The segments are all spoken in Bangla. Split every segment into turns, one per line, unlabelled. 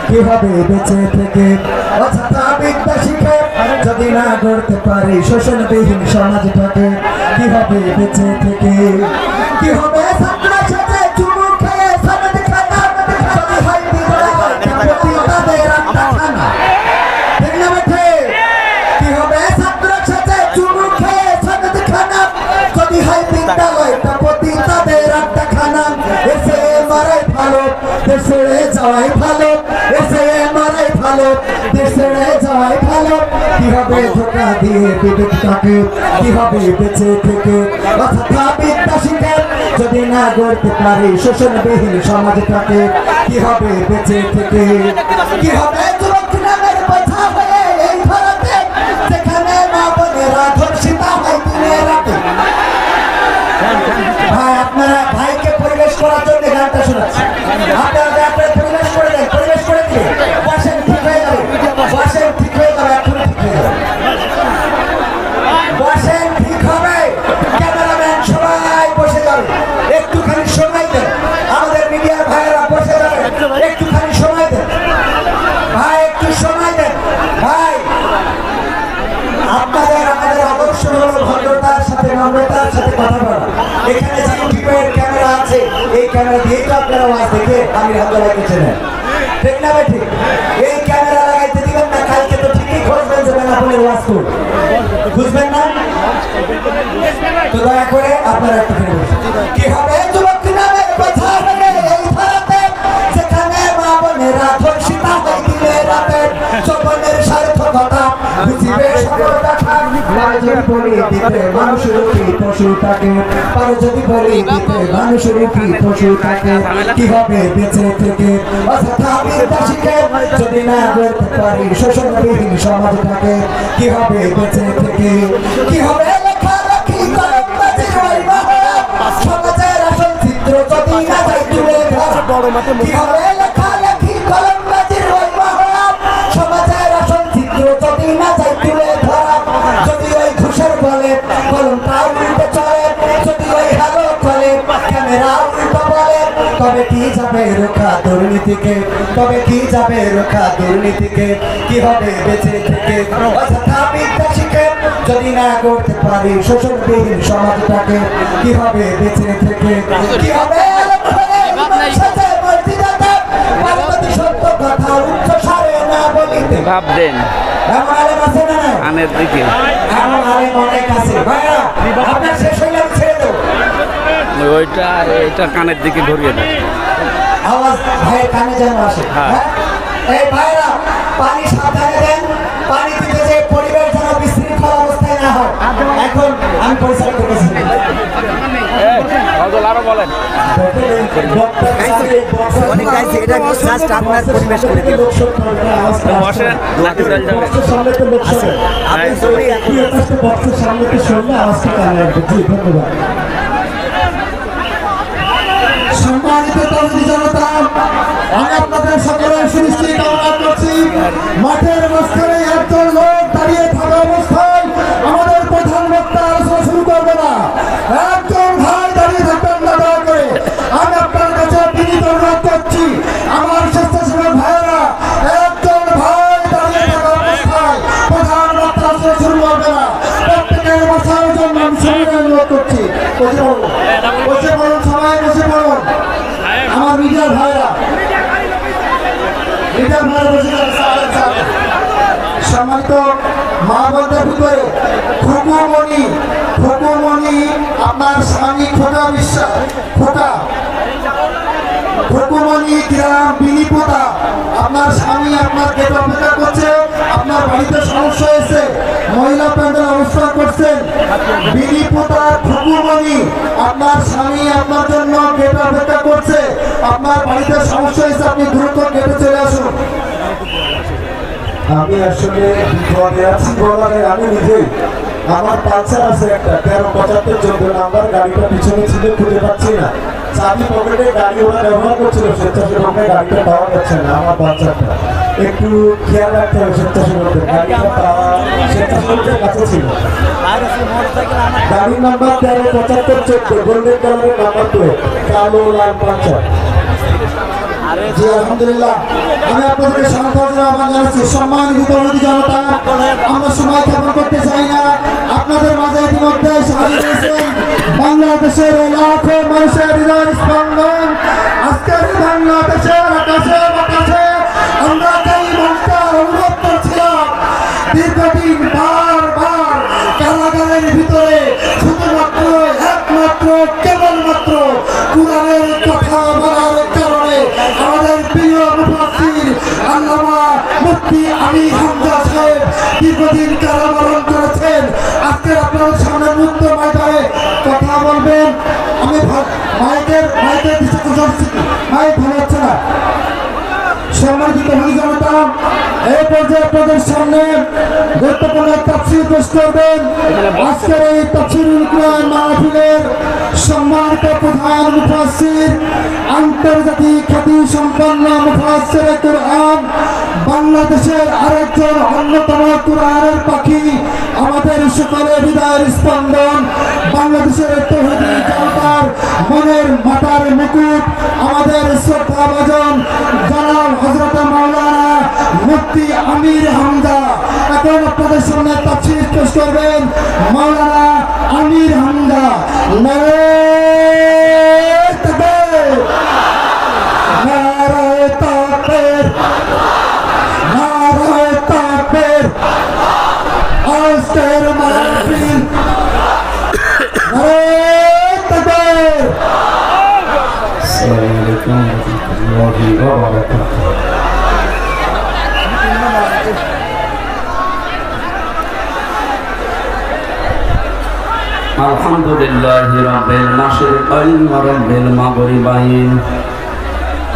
কিভাবে বেঁচে থেকে অযথা বিদ্যা শিখে যদি না গড়তে পারি শোষণবিহীন সমাজটাকে কিভাবে বেঁচে থেকে কি হবে ছাত্র সাথে চুমু খেয়ে সনদ খানা যদি হয় বিদ্যালয় প্রতি তাদের আত্মা খানা ঠিক না বেঠে কি হবে ছাত্র সাথে চুমু খেয়ে সনদ খানা যদি হয় বিদ্যালয় প্রতি তাদের আত্মা খানা এসে মারাই ভালো দেশে যাওয়াই ভালো এসে মারাই ভালো দেশে যাওয়াই ভালো কিভাবে ধোকা দিয়ে বিবেকটাকে কিভাবে বেঁচে থেকে অযথা বিদ্যা শিখে যদি না গড়তে পারি শোষণবিহীন সমাজটাকে কিভাবে বেঁচে থেকে কিভাবে যুবক নামের কথা হয়ে এই ভারতে যেখানে মা বোনেরা ধর্ষিতা হয় দিনে রাতে ভাই আপনারা ভাইকে পরিবেশ করার জন্য গানটা শোনাচ্ছি আপনারা পরিবেশ করে দেন পরিবেশ করে দিয়ে বসেন ঠিক হয়ে যাবে বসেন ঠিক হয়ে যাবে এখনই ঠিক হয়ে যাবে বসেন ঠিক হবে ক্যামেরাম্যান সবাই বসে যাবে একটুখানি সময় দেন আমাদের মিডিয়ার ভাইয়েরা বসে যাবে একটুখানি সময় দেন ভাই একটু সময় দেন ভাই আপনাদের আমাদের আদর্শ হলো ভদ্রতার সাথে নম্রতার সাথে কথা বলা এখানে যে ইউটিউবের ক্যামেরা আছে এই ক্যামেরা দিয়ে তো আপনারা ওয়াজ দেখে আমি হামদালাকে চেনেন ঠিক না ভাই ঠিক এই ক্যামেরা লাগাইতে দিবেন না কালকে তো ঠিকই খুঁজবেন যে বেনাপোলের ওয়াজ করুন বুঝবেন না তো দয়া করে আপনারা একটু ফিরে বসুন কি হবে যুবক নামের কথা বলে এই ভারতে যেখানে মা বোনেরা ধর্ষিতা হয় দিনে রাতে যৌবনের সার্থকতা বুঝিবে সফলতা পারে যদি বলি দিতে মানুষের কি পশুটাকে পারে যদি বলি দিতে মানুষের কি পশুটাকে কিভাবে বেঁচে থেকে অযথা বিদ্যা শিখে যদি না গড়তে পারি শোষণবিহীন সমাজটাকে কিভাবে বেঁচে থেকে কি হবে লেখালেখি কলমবাজির ওই মহড়া সমাজের আসল চিত্র যদি না যাই তুলে ধরা কি হবে লেখালেখি কলমবাজির ওই মহড়া সমাজের আসল চিত্র যদি না যাই তুলে ধরা যদি ওই ঘুষের বলে কলমটা উল্টে চলে যদি ওই হ্যালো বলে ক্যামেরা উল্টো বলে তবে কি যাবে রক্ষা দুর্নীতিকে তবে কি যাবে রক্ষা দুর্নীতিকে কিভাবে বেঁচে থেকে অযথা বিদ্যা শিখে যদি না করতে পারি শোষণবিহীন সমাজটাকে কিভাবে বেঁচে থেকে কি হবে সত্য কথা উচ্চ সারে না বলিতে
ভাববেন
এমন আলেম আছে না
কানের দিকে
এমন আলেম অনেক আছে ভাইরা আপনার শেষ হইলে আমি ছেড়ে দেবো
ওইটা এটা কানের দিকে ঘুরিয়ে দেয়
আওয়াজ ভাই কানে যেন আসে
হ্যাঁ।
এই ভাইরা পানি সাবধানে দেন পানি দিতে যে পরিবেশ যেন বিশৃঙ্খল অবস্থায় না হয় এখন আমি পরিচালক করেছি
আরো বলেন
অনেক গাইছে এটা জাস্ট আপনার পরিবেশ করে দিল
বসেন নাকি চল যাবে
আপনি সবাই
বক্সের সামনে তো শুনলে আওয়াজটা কানে আসবে জি ধন্যবাদ সম্মানিত তরুণী জনতা আমি আপনাদের সকলের সুনিশ্চিত কামনা করছি মাঠের মাঝখানে একজন লোক দাঁড়িয়ে থাকা অবস্থায় আমাদের প্রধান বক্তা আলোচনা শুরু করবে না একজন ভাই দাঁড়িয়ে থাকবেন না দয়া করে আমি আপনার কাছে বিনীত অনুরোধ করছি আমার স্বেচ্ছাসেবক ভাইয়েরা একজন ভাই দাঁড়িয়ে থাকা অবস্থায় প্রধান বক্তা আলোচনা শুরু করবে না প্রত্যেকের বসার জন্য আমি সবাই অনুরোধ করছি বসে পড়ুন সবাই বসে পড়ুন আমার মিডিয়ার ভাইরা সম্মানিত মা বোনদের ভিতরে খুকুমণি আপনার স্বামী খোকা বিশ্বাস খোকা খুকুমণি গ্রাম বিনিপোতা আপনার স্বামী আপনার গেট অপেক্ষা করছে আপনার বাড়িতে সমস্যা হয়েছে মহিলা প্যান্ডেল অনুষ্ঠান করছেন বিনিপোতা খুকুমণি আপনার স্বামী আপনার জন্য গেট অপেক্ষা করছে আপনার বাড়িতে সমস্যা হয়েছে আপনি দ্রুত গেটে চলে আসুন আমি আসলে বিপদে আছি বলার আমি নিজেই আমার পালসার আছে একটা 1375 নাম্বার গাড়িটা পিছনে ছিল খুঁজে পাচ্ছি না চাবি পকেটে গাড়ি ওরা ব্যবহার করছিল স্বেচ্ছাসেবকরা গাড়িটা পাওয়া যাচ্ছে না আমার পালসারটা একটু খেয়াল রাখতে হবে স্বেচ্ছাসেবকদের গাড়িটা পাওয়া স্বেচ্ছাসেবকদের কাছে ছিল গাড়ির নাম্বার 1375 গোল্ডেন কালারের নাম্বার প্লেট কালো লাল পালসার জি আলহামদুলিল্লাহ, আমি আপনাদের সংবর্ধনা আহ্বান জানাচ্ছি। সম্মানিত তরুণী জনতা, আমরা সময় ক্ষেপণ করতে চাই না। আপনাদের মাঝে ইতিমধ্যে হাজির হয়েছেন বাংলাদেশের লাখো মানুষের হৃদয়ের স্পন্দন। আজকের বাংলাদেশের আকাশে বাতাসে আমরা যেই মনটা অনুভব করছিলাম দীর্ঘদিন বারবার কারাগারের ভিতরে, শুধুমাত্র একমাত্র কেবলমাত্র কোরআনের কথা বলার কারণে আমাদের প্রিয় মুফাসসির আল্লামা মুফতি আমির হামজা সাহেব দীর্ঘদিন কারাবরণ করেছেন। আজকে আপনাদের সামনে মুক্ত ময়দানে কথা বলবেন। আমি মাইকের দিকে যাচ্ছি, মাইক ভালো হচ্ছে না। সম্মানিত জনতা, এই পর্যায়ে আপনাদের সামনে গুরুত্বপূর্ণ তাফসীর পেশ করবেন। আজকের এই তাফসীরুল কুরআন মাহফিলের সম্মানিত প্রধান মুফাসসির, আন্তর্জাতিক খ্যাতি সম্পন্ন মুফাসসিরে কুরআন, বাংলাদেশের আরেকজন অন্যতম কুরআনের পাখি, আমাদের সকলের হৃদয়ের স্পন্দন, বাংলাদেশের তৌহিদি জনতার মনের মাথার মুকুট, আমাদের শ্রদ্ধাভাজন জনাব হযরত মাওলানা মুফতি আমির হামজা। এখন আপনাদের সামনে তাফসীর পেশ করবেন মাওলানা আমির হামজা। নারে তাকবীর, নারে তাকবীর, নারে তাকবীর। আজকের মাহফিল নারে তাকবীর।
আসসালামু আলাইকুম ওয়া রাহমাতুল্লাহি ওয়া বারাকাতুহু। আলহামদুলিল্লাহি রাব্বিল মাশরিকাইন ওয়া রাব্বিল মাগরিবাইন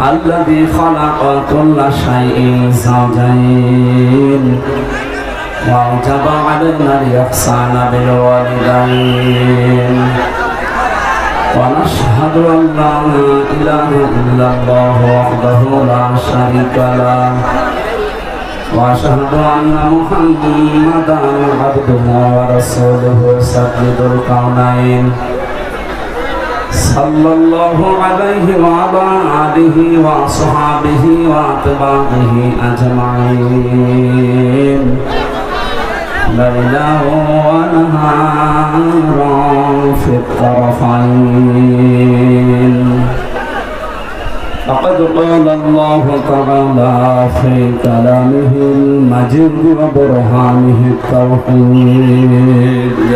আল্লাযী খালাকা কুল্লা শাইইন যাওজাইন ওয়া আওজাবা আলাইনাল ইহসানা বিল ওয়ালিদাইন ওয়া নাশহাদু আন লা ইলাহা ইল্লাল্লাহু ওয়াহদাহু লা শারীকা লাহু وأشهد أن محمدا عبده ورسوله سيد الكونين صلى الله عليه وعلى آله وأصحابه وأتباعه أجمعين ليلا ونهارا في الطرفين. فقد قال الله تعالى في كلامه المجيد وبرهانه التوحيد.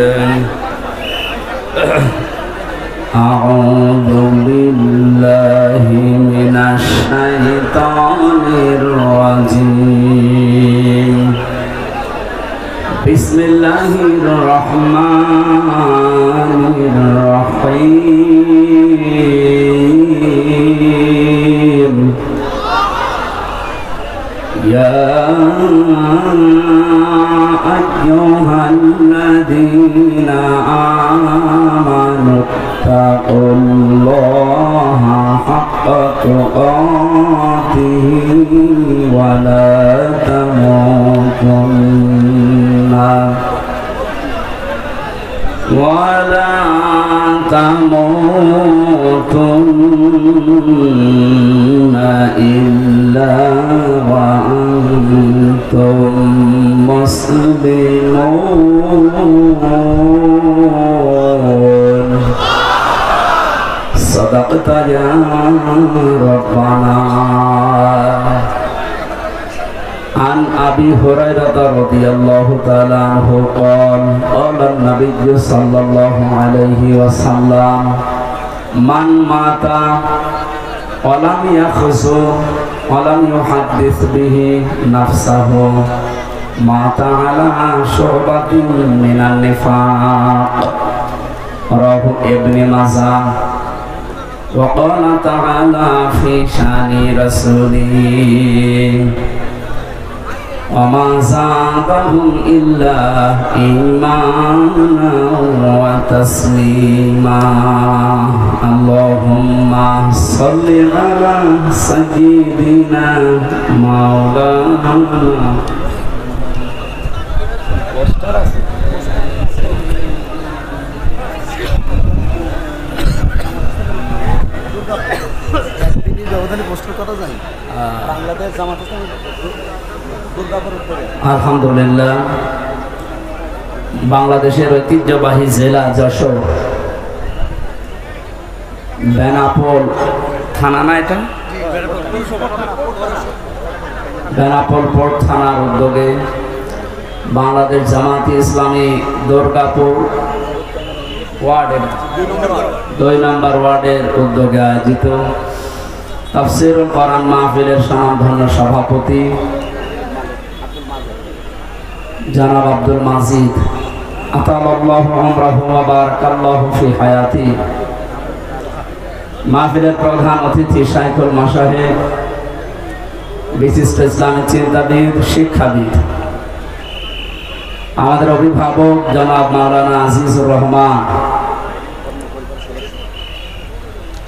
أعوذ بالله من الشيطان الرجيم. بسم الله الرحمن الرحيم. يا أيها الذين آمنوا اتقوا الله حق تقاته ولا تموتن إلا وأنتم مسلمون. صدقت يا ربنا. عن أبي هريرة رضي الله تعالى عنه قال قال النبي صلى الله عليه وسلم من مات ولم يخزو ولم يحدث به نفسه مات على شعبة من النفاق. رواه ابن ماجه. وقال تعالى في شان رسوله وما زادهم إلا إيمانا وتسليما. اللهم صل على سيدنا مولانا
ব্যবধানে পোস্টার করা যায় বাংলাদেশ জামাত ইসলামী দুর্গাপুর উপরে
আলহামদুলিল্লাহ, বাংলাদেশের ঐতিহ্যবাহী জেলা যশোর, বেনাপোল থানা না এটা, বেনাপোল পোর্ট থানার উদ্যোগে বাংলাদেশ জামাত ইসলামী দুর্গাপুর ওয়ার্ডের 2 নম্বর ওয়ার্ডের উদ্যোগে আয়োজিত তাফসীরুল কোরআন মাহফিলের স্বনামধন্য সভাপতি জনাব আব্দুল মাজিদ আতালাল্লাহু উমরাহু ওয়া বারাকাল্লাহু ফি হায়াতি, মাহফিলের প্রধান অতিথি শাইখুল মাশায়েখ, বিশিষ্ট ইসলামিক চিন্তাবিদ, শিক্ষাবিদ, আমাদের অভিভাবক জনাব মাওলানা আজিজুর রহমান,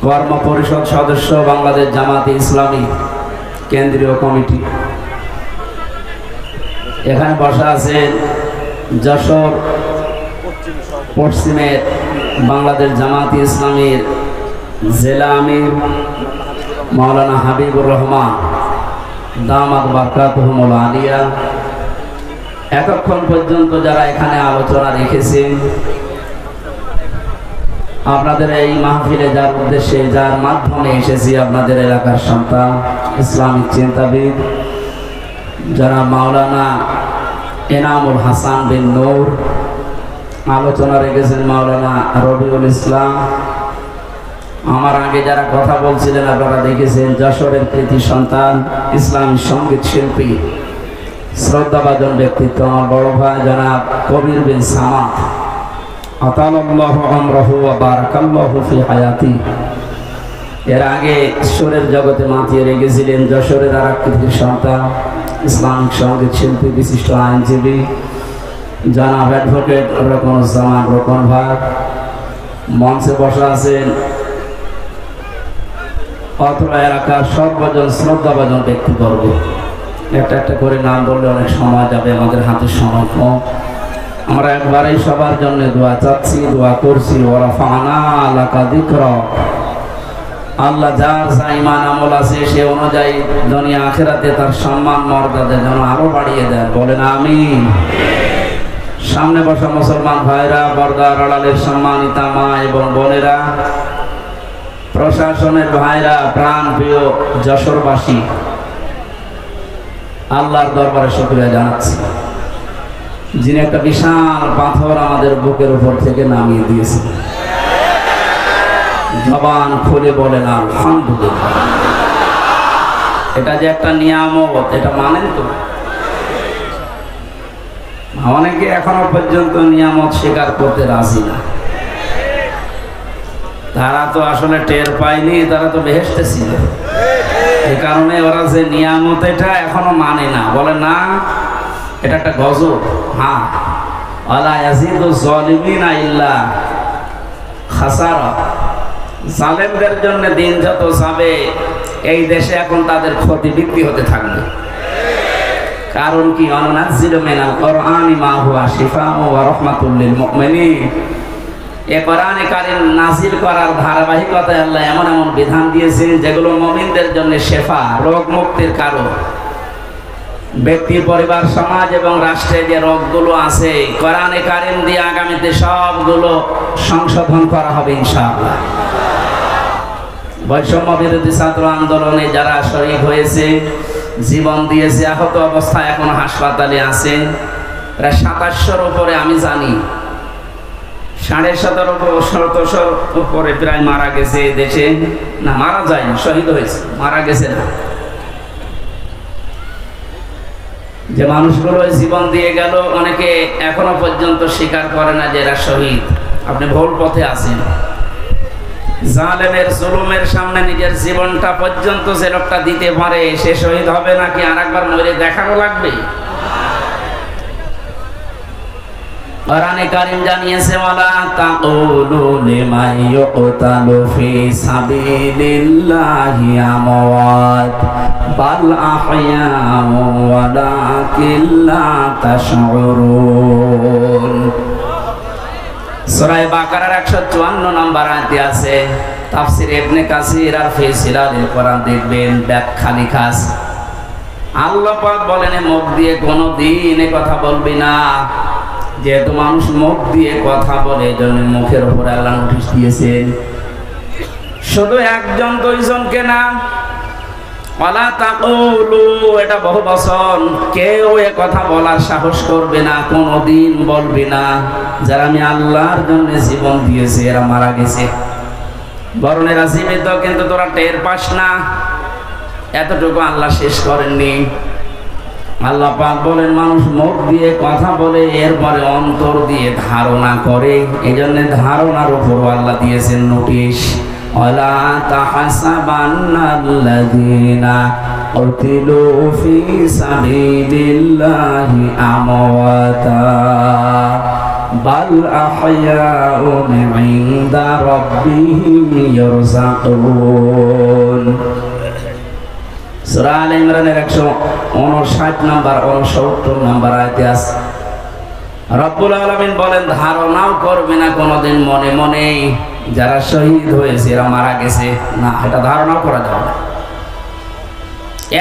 কর্ম পরিষদ সদস্য বাংলাদেশ জামাতে ইসলামী কেন্দ্রীয় কমিটি, এখানে বসা আছেন যশোর পশ্চিমের বাংলাদেশ জামাতে ইসলামীর জেলা আমির মাওলানা হাবিবুর রহমান দামাত বারকাতুহুমুল আলিয়া। এতক্ষণ পর্যন্ত যারা এখানে আলোচনা রেখেছেন, আপনাদের এই মাহফিলে যার উদ্দেশ্যে, যার মাধ্যমে এসেছি, আপনাদের এলাকার সন্তান, ইসলামিক চিন্তাবিদ যারা মাওলানা এনামুল হাসান বিন নূর, আলোচনা রেখেছেন মাওলানা রবিউল ইসলাম, আমার আগে যারা কথা বলছিলেন আপনারা দেখেছেন যশোরের কৃতি সন্তান, ইসলামী সঙ্গীত শিল্পী, শ্রদ্ধাভাজন ব্যক্তিত্ব আমার বড় ভাই জনাব কবির বিন সামাদ আতালাল্লাহু উমরাহু ওয়া বারাকাল্লাহু ফি হায়াতি। এর আগে সুরের জগতে মাতিয়ে রেখেছিলেন যশোরের আর কৃতি সন্তান, ইসলামিক সঙ্গীত শিল্পী, বিশিষ্ট আইনজীবী জনাব অ্যাডভোকেট রকনুজ্জামান রকন ভাই। মঞ্চে বসা আছেন অত্র এলাকার সর্বজন শ্রদ্ধাভাজন ব্যক্তিবর্গ। একটা একটা করে নাম বললে অনেক সময় যাবে, আমাদের হাতে সময় কম। আমরা একবারেই সবার জন্য দোয়া চাচ্ছি, দোয়া করছি। ওয়ারাফা'না লাকা যিকরাক, আল্লাহ যার যা ঈমান আমল আছে সে অনুযায়ী দুনিয়া আখিরাতে তার সম্মান মর্যাদা যেন আরো বাড়িয়ে দেয়, বলেন আমিন। সামনে বসা মুসলমান ভাইরা, পর্দার আড়ালের সম্মানিতা মা এবং বোনেরা, প্রশাসনের ভাইরা, প্রাণ প্রিয় যশোরবাসী, আল্লাহর দরবারে শুকরিয়া জানাচ্ছি যিনি একটা বিশাল পাথর আমাদের বুকের উপর থেকে নামিয়ে দিয়েছেন। জবান খুলে বলেন আলহামদুলিল্লাহ। এটা যে একটা নিয়ামত, এটা মানেন তো? অনেকে এখনো পর্যন্ত নিয়ামত স্বীকার করতে রাজি না। তারা তো আসলে টের পায়নি, তারা তো বেহেশতে ছিল। এই কারণে ওরা যে নিয়ামত এটা এখনো মানে না, বলে না এটা একটা গজব। হ্যাঁ, ওয়ালা ইয়াজিদুজ জালিমিনা ইল্লা খাসারা, জালেমদের জন্য দিন যত যাবে এই দেশে এখন তাদের ক্ষতি বৃদ্ধি হতে থাকবে। কারণ কি, অনুনাজ্জিলু মিনাল কুরআনি মা হুয়া শিফাউন ওয়া রাহমাতুল লিল মুমিনিন, এই কোরআনে কারীম নাজিল করার ধারাবাহিকতায় আল্লাহ এমন এমন বিধান দিয়েছেন যেগুলো মুমিনদের জন্য শেফা, রোগ মুক্তির কারণ। ব্যক্তি, পরিবার, সমাজ এবং রাষ্ট্রে যে রোগগুলো আছে কোরআনে কারীম দিয়ে আগামীতে সবগুলো সংশোধন করা হবে ইনশাআল্লাহ। বৈষম্য বিরোধী ছাত্র আন্দোলনে যারা শহীদ হয়েছে, জীবন দিয়েছে, আহত অবস্থায় এখন হাসপাতালে আছে প্রায় 2700-র উপরে, আমি জানি 1750-র উপরে প্রায় মারা গেছে দেশে। না, মারা যায়নি, শহীদ হয়েছে, মারা গেছে না। যে মানুষগুলো জীবন দিয়ে গেল, অনেকে এখনো পর্যন্ত স্বীকার করে না যে এরা শহীদ। আপনি ভুল পথে আছেন। জালেমের জুলুমের সামনে নিজের জীবনটা পর্যন্ত যে লোকটা দিতে পারে সে শহীদ হবে নাকি আরেকবার মরে দেখানো লাগবে? কোরআনে কারীম জানিয়েছে, ওয়ালা তাকুলু লিমান ইউকতালু ফি সাবিলিল্লাহি আমওয়াত বাল আহইয়াউ ওয়ালাকিন লা তাশউরুন। সূরা বাকারার 154 নম্বর আয়াতে আছে, তাফসির ইবনে কাসির আর ফি সিলালিল কোরআন দেখবেন ব্যাখ্যা লেখা আছে। আল্লাহ পাক বলেন মুখ দিয়ে কোনোদিন এ কথা বলবি না, যেহেতু মানুষ মুখ দিয়ে কথা বলে এজন্য মুখের উপর আল্লাহ নোটিশ দিয়েছেন। শুধু একজন দুইজনকে না, ওয়ালা তাকুলু, এটা বহু বচন, কেউ এ কথা বলার সাহস করবে না, কোনোদিন বলবে না যারা আমি আল্লাহর জন্য জীবন দিয়েছি এরা মারা গেছে। বরং এরা জীবিত, কিন্তু তোরা টের পাস না, এতটুকু আল্লাহ শেষ করেননি। আল্লাহ পাক বলেন মানুষ মুখ দিয়ে কথা বলে এরপরে অন্তর দিয়ে ধারণা করে, এই জন্য ধারণার উপর আল্লাহ দিয়েছেন নোটিশ। ওয়ালা তাহসাবান্নাল্লাযীনা কুতিলু ফি সাবিলিল্লাহি আমওয়াতা বাল আহইয়াউন ইনদা রাব্বিহিম ইয়ারযাকুন। সূরা আলে ইমরানের 159 নম্বর 69 নম্বর আয়াতে আছে রব্বুল আলামিন বলেন ধারণাও করবে না কোনোদিন মনে মনে যারা শহীদ হয়েছে এরা মারা গেছে, না, এটা ধারণাও করা যাবে না।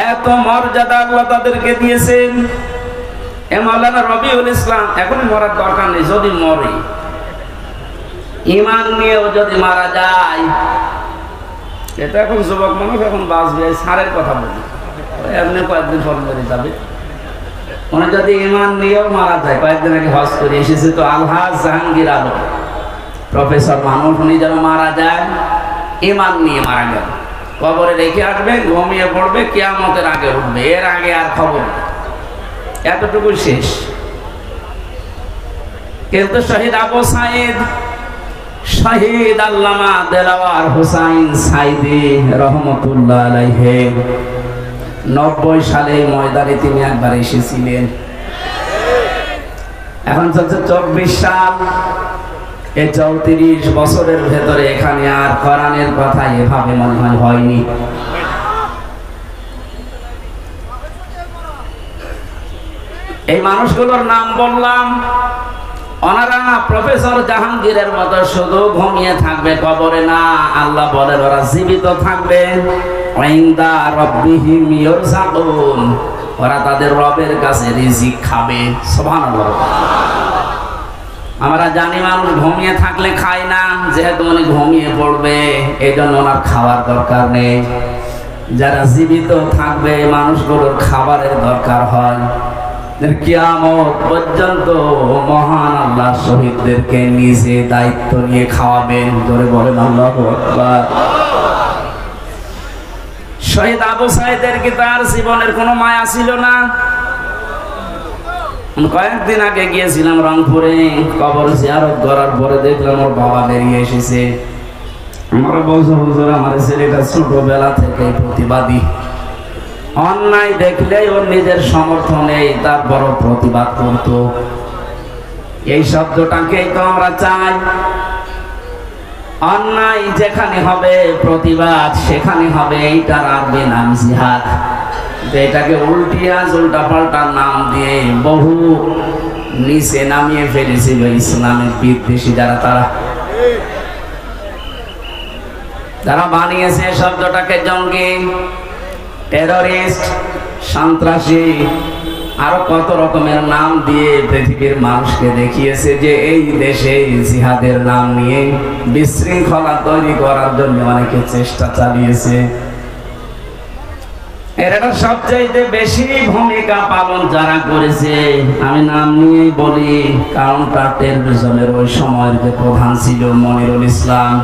এত মর্যাদা আল্লাহ তাদেরকে দিয়েছেন। এ মাওলানা রবিউল ইসলাম এখন মরার দরকার নেই, যদি মরে ঈমান নিয়েও যদি মারা যায়, এটা এখন যুবক মানুষ এখন বাঁচবে, সারের কথা বলি এমনি কয়েকদিন পর মরে যাবে। উনি যদি ঈমান নিয়েও মারা যায়, কয়েকদিন আগে হজ করে এসেছে তো আলহাজ জাহাঙ্গীর আলম প্রফেসর মানুষ, উনি যেন মারা যায় ঈমান নিয়ে মারা গেল, কবরে রেখে আসবে, ঘুমিয়ে পড়বে, কিয়ামতের আগে উঠবে, এর আগে আর খবর নেই, এতটুকু শেষ। কিন্তু শহীদ আবু সাঈদ, শহীদ আল্লামা দেলাওয়ার হোসাইন সাইদি রহমতুল্লাহ আলাইহি 90 সালে ময়দানে তিনি একবার এসেছিলেন। এখন চলছে 24 সাল, এই 34 বছরের ভেতরে এখানে আর কোরআনের কথা এভাবে মনে হয় হয়নি। এই মানুষগুলোর নাম বললাম, ওনারা প্রফেসর জাহাঙ্গীরের মতো শুধু ঘুমিয়ে থাকবে কবরে না, আল্লাহ বলেন ওরা জীবিত থাকবে। ইনদা রাব্বিহিম ইয়ারযাকুন, ওরা তাদের রবের কাছে রিজিক খাবে। সুবহানাল্লাহ। আমরা জানি মানুষ ঘুমিয়ে থাকলে খায় না, যেহেতু উনি ঘুমিয়ে পড়বে এই জন্য ওনার খাওয়ার দরকার নেই। যারা জীবিত থাকবে মানুষগুলোর খাবারের দরকার হয়। কিয়ামত পর্যন্ত মহান আল্লাহ শহীদদেরকে নিজে দায়িত্ব নিয়ে খাওয়াবেন। জোরে বলেন আল্লাহু আকবার। শহীদ আবু সাঈদের কি তার জীবনের কোনো মায়া ছিল না? কয়েকদিন আগে গিয়েছিলাম রংপুরে, কবর জিয়ারত করার পরে দেখলাম ওর বাবা বেরিয়ে এসেছে। আমার বলছে হুজুর আমার ছেলেটা ছোটবেলা থেকে প্রতিবাদী, অন্যায় দেখলেই ওর নিজের সমর্থন নেই, তারপরও প্রতিবাদ করত। এই শব্দটাকেই তো আমরা চাই। অন্যায় যেখানে হবে প্রতিবাদ সেখানে হবে, এইটার আরবি নাম জিহাদ। এটাকে উল্টা পাল্টা নাম দিয়ে বহু নিচে নামিয়ে ফেলেছিল ইসলামের বিদ্বেষী যারা বানিয়েছে শব্দটাকে জঙ্গি, টেররিস্ট, সন্ত্রাসী, আরো কত রকমের নাম দিয়ে পৃথিবীর মানুষকে দেখিয়েছে যে এই দেশে জিহাদের নাম নিয়ে বিশৃঙ্খলা তৈরি করার জন্য অনেকে চেষ্টা চালিয়েছে। এরা সবচাইতে বেশি ভূমিকা পালন যারা করেছে, আমি নাম নিয়েই বলি, কাউন্টার টেররিজমের ওই সময়ের যে প্রধান ছিল মনিরুল ইসলাম।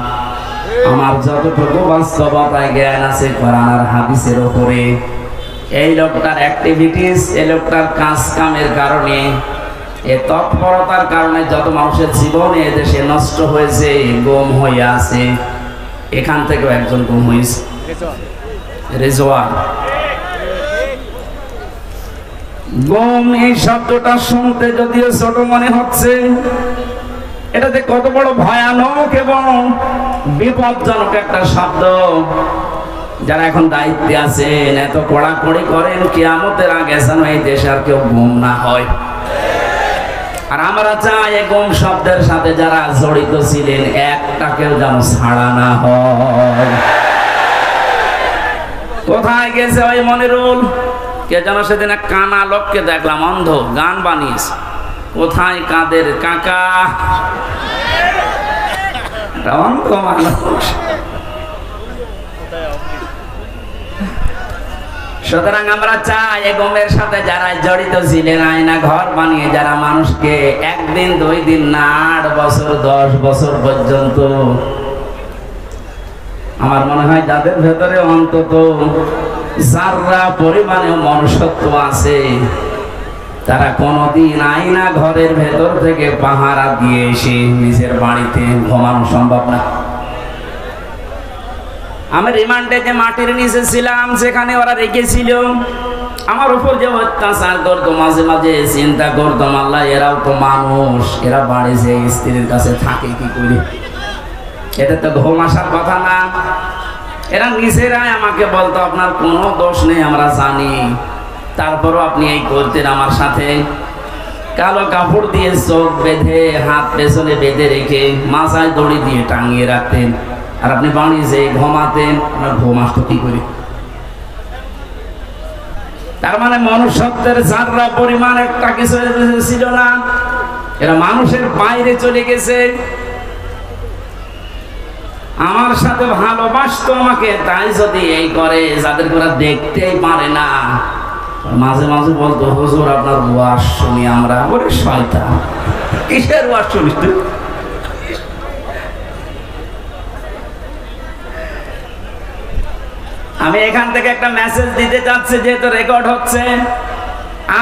আমার যতটুকু বাস্তবতায় জ্ঞান আছে কোরআন আর হাদিসের উপরে, এই লোকটার অ্যাক্টিভিটিস, এই লোকটার কাজ কামের কারণে, এই তৎপরতার কারণে যত মানুষের জীবনে দেশে নষ্ট হয়েছে, গুম হয়ে আছে, এখান থেকেও একজন গুম হয়েছে, রেজওয়ান। গুম এই শব্দটা শুনতে যদিও ছোট মনে হচ্ছে, এটা যে কত বড় ভয়ানক এবং বিপজ্জনক একটা শব্দ। যারা এখন দায়িত্বে আছেন এত কড়াকড়ি করেন কিয়ামতের আগে যেন এই দেশে আর কেউ গুম না হয়। আর আমরা চাই গুম শব্দের সাথে যারা জড়িত ছিলেন একটাকেও যেন ছাড়া না হয়। কোথায় গেছে ওই মনিরুল? কে যেন সেদিন এক কানা লোককে দেখলাম অন্ধ, গান বানিয়েছে। কোথায় কাদের কাকা? অন্ধ মানুষ। সুতরাং আমরা চাই গুমের সাথে যারা জড়িত ছিলেন, আয়না ঘর বানিয়ে যারা মানুষকে একদিন 2 দিন না 8 বছর 10 বছর পর্যন্ত, আমার মনে হয় যাদের ভেতরে অন্তত যারা পরিমাণে মনুষ্যত্ব আছে, তারা কোনদিন আয়না ঘরের ভেতর থেকে পাহারা দিয়ে এসে নিজের বাড়িতে ঘুমানো সম্ভব না। আমি রিমান্ডে যে মাটির নিচে ছিলাম, সেখানে ওরা রেখেছিল আমার উপর যে অত্যাচার করতো, মাঝে মাঝে চিন্তা করতাম আল্লাহ এরাও তো মানুষ, এরা বাড়ি যে স্ত্রীর কাছে থাকে কি করে? এটা তো ঘুম আসার কথা না। এরা নিজেরাই আমাকে বলতো আপনার কোনো দোষ নেই, আমরা জানি, তারপরও আপনি এই করতেন আমার সাথে। কালো কাপড় দিয়ে চোখ বেঁধে, হাত পেছনে বেঁধে রেখে মাথায় দড়ি দিয়ে টাঙিয়ে রাখতেন, আর আপনি বাড়ি যে ঘুমাতেন। আপনার ঘুম আসতো কি করে? তার মানে মনুষ্যত্বের যারা পরিমাণ একটা কিছু ছিল না, এরা মানুষের বাইরে চলে গেছে। আমার সাথে ভালোবাসতো আমাকে, তাই যদি এই করে যাদের ওরা দেখতেই পারে না, মাঝে মাঝে বলতো হুজুর আপনার ওয়াজ শুনি আমরা। ওরে শয়তান, কিসের ওয়াজ শুনিস তুই? আমি এখান থেকে একটা মেসেজ দিতে চাচ্ছি, যেহেতু রেকর্ড হচ্ছে।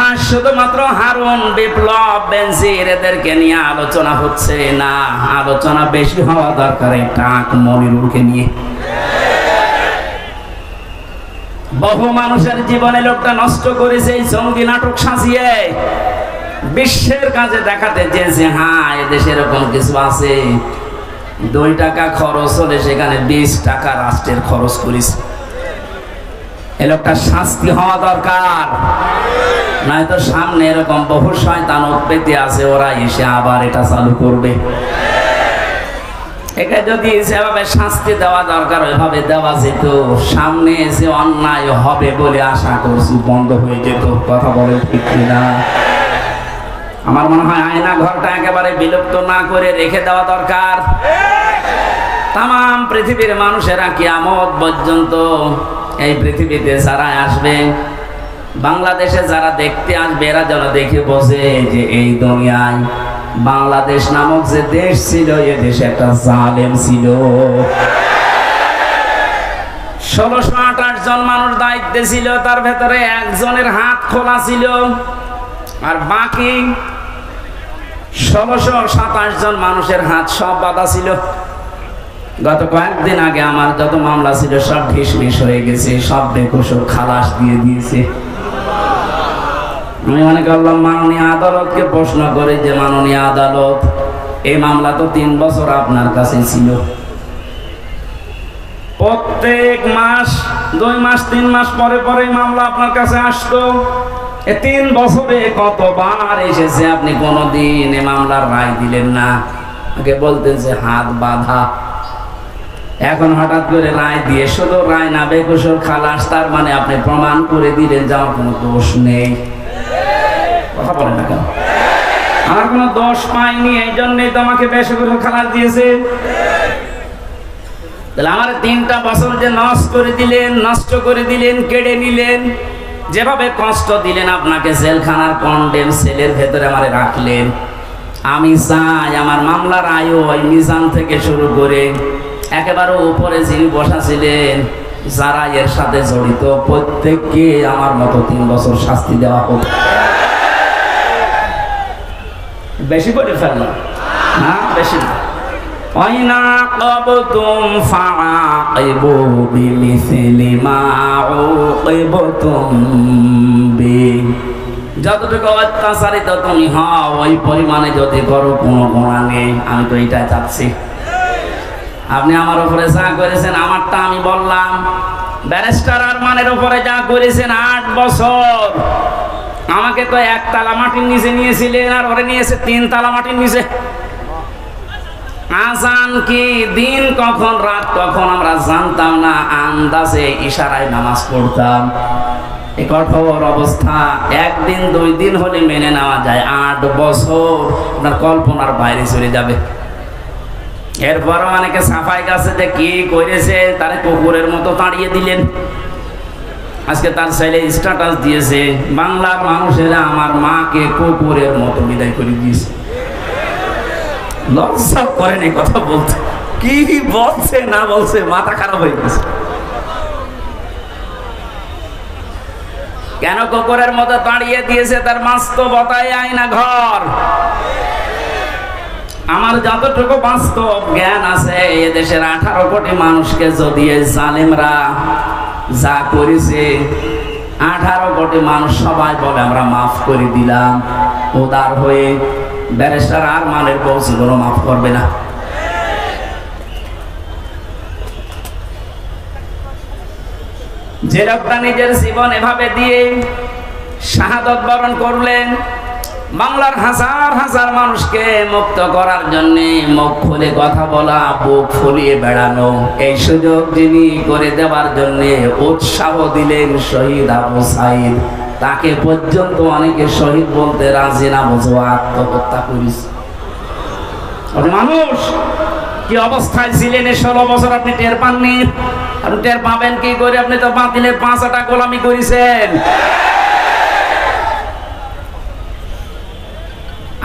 আর শুধুমাত্র হারুন, বিপ্লব, বেনজির এদেরকে নিয়ে আলোচনা হচ্ছে না, আলোচনা বেশি হওয়া দরকার এই টাক মনিরুলকে নিয়ে। বহু মানুষের জীবনে লোকটা নষ্ট করেছে এই জঙ্গি নাটক সাজিয়ে, বিশ্বের কাছে দেখাতে চেয়েছে হ্যাঁ এদেশে এরকম কিছু আছে। 2 টাকা খরচ হলে সেখানে 20 টাকা রাষ্ট্রের খরচ করেছে। এ লোকটা শাস্তি হওয়া দরকার, নয়তো সামনে এরকম বহু শয়তান উৎপত্তি আছে, ওরা এসে আবার এটা চালু করবে। একে যদি সেভাবে শাস্তি দেওয়া দরকার ওইভাবে দেওয়া যেত, সামনে এসে অন্যায় হবে বলে আশা করছি বন্ধ হয়ে যেত। কথা বলে ঠিক কিনা? আমার মনে হয় আয়না ঘরটা একেবারে বিলুপ্ত না করে রেখে দেওয়া দরকার। তাম পৃথিবীর মানুষেরা কিয়ামত পর্যন্ত এই পৃথিবীতে যারা আসবে, বাংলাদেশে যারা দেখতে আসবে, এরা যেন দেখে বোঝে যে এই দুনিয়ায় বাংলাদেশ নামক যে দেশ ছিল, এ দেশে একটা জালেম ছিল। 1628 জন মানুষ দায়িত্বে ছিল, তার ভেতরে একজনের হাত খোলা ছিল, আর বাকি 1627 জন মানুষের হাত সব বাঁধা ছিল। গত কয়েকদিন আগে আমার যত মামলা ছিল সব ঢিসমিস হয়ে গেছে, সব বেকসুর খালাস দিয়ে দিয়েছে। আমি মনে করলাম মাননীয় আদালতকে প্রশ্ন করে যে মাননীয় আদালত, এই মামলা তো 3 বছর আপনার কাছে ছিল, প্রত্যেক মাস 2 মাস 3 মাস পরে পরে মামলা আপনার কাছে আসতো, 3 বছরে কতবার এসেছে, আপনি কোনোদিন এই মামলার রায় দিলেন না। আগে বলতেন যে হাত বাঁধা, এখন হঠাৎ করে রায় দিয়ে শুধু রায় না বেকসুর খালাস, তার মানে আপনি প্রমাণ করে দিলেন যে আমার কোনো দোষ নেই। কথা বলেন না কেন? আমার কোনো দোষ পাইনি, এই জন্যই তো আমাকে বেকসুর খালাস দিয়েছে। তাহলে আমার 3টা বছর যে নষ্ট করে দিলেন, কেড়ে নিলেন, যেভাবে কষ্ট দিলেন, আপনাকে জেলখানার কন্ডেম সেলের ভেতরে আমারে রাখলেন। আমি চাই আমার মামলার আয়ু ওই মিজান থেকে শুরু করে একেবারে উপরে যিনি বসা ছিলেন, যারা এর সাথে জড়িত, প্রত্যেককে আমার মতো 3 বছর শাস্তি দেওয়া হোক। বেশি করে ফেললাম না? বেশি না। যতটুকু অত্যাচারিত তুমি হও, ওই পরিমাণে যদি করো কোনো গোনা নেই। আমি তো এইটাই চাচ্ছি। আপনি আমার উপরে যা করেছেন, আমারটা আমি বললাম। ব্যারিস্টার আরমানের উপরে যা করেছেন 8 বছর, আমাকে তো 1 তালা মাটির নিচে নিয়েছিলেন, আর ওরে নিয়েছে 3 তালা মাটির নিচে। আজান কি দিন কখন রাত কখন আমরা জানতাম না, আন্দাজে ইশারায় নামাজ পড়তাম। এই কঠোর অবস্থা 1 দিন 2 দিন হলে মেনে নেওয়া যায়, 8 বছর আপনার কল্পনার বাইরে চলে যাবে। এরপরও অনেকে সাফাই গাছে যে কি করেছে, তারে কুকুরের মতো তাড়িয়ে দিলেন। আজকে তার ছেলে স্ট্যাটাস দিয়েছে, বাংলার মানুষেরা আমার মাকে কুকুরের মতো বিদায় করে দিয়েছে। লজ্জা করেন এই কথা বলতে, কি বলছে না বলছে, মাথা খারাপ হয়ে গেছে। কেন কুকুরের মতো তাড়িয়ে দিয়েছে? তার বাস্তবতায় আয়না ঘর। আমার যতটুকু বাস্তব জ্ঞান আছে, এদেশের 18 কোটি মানুষকে যদি এই জালেমরা যা করেছে, 18 কোটি মানুষ সবাই বলে আমরা মাফ করে দিলাম, উদার হয়ে। ব্যারিস্টার আরমানের বউ জীবনও মাফ করবে না। যে লোকটা নিজের জীবন এভাবে দিয়ে শাহাদত বরণ করলেন, বাংলার হাজার হাজার মানুষকে মুক্ত করার জন্য মুখ খুলে কথা বলা, বুক ফুলিয়ে বেড়ানো, এই সুযোগ যিনি করে দেওয়ার জন্য উৎসাহ দিলেন শহীদ আবু সাইদ, তাকে পর্যন্ত অনেকে শহীদ বলতে রাজি না, বুঝো আত্মহত্যা করেছে। মানুষ কি অবস্থায় ছিলেন 16 বছর আপনি টের পাননি? আপনি টের পাবেন কি করে? আপনি তো বাতিলের 5টা গোলামি করেছেন।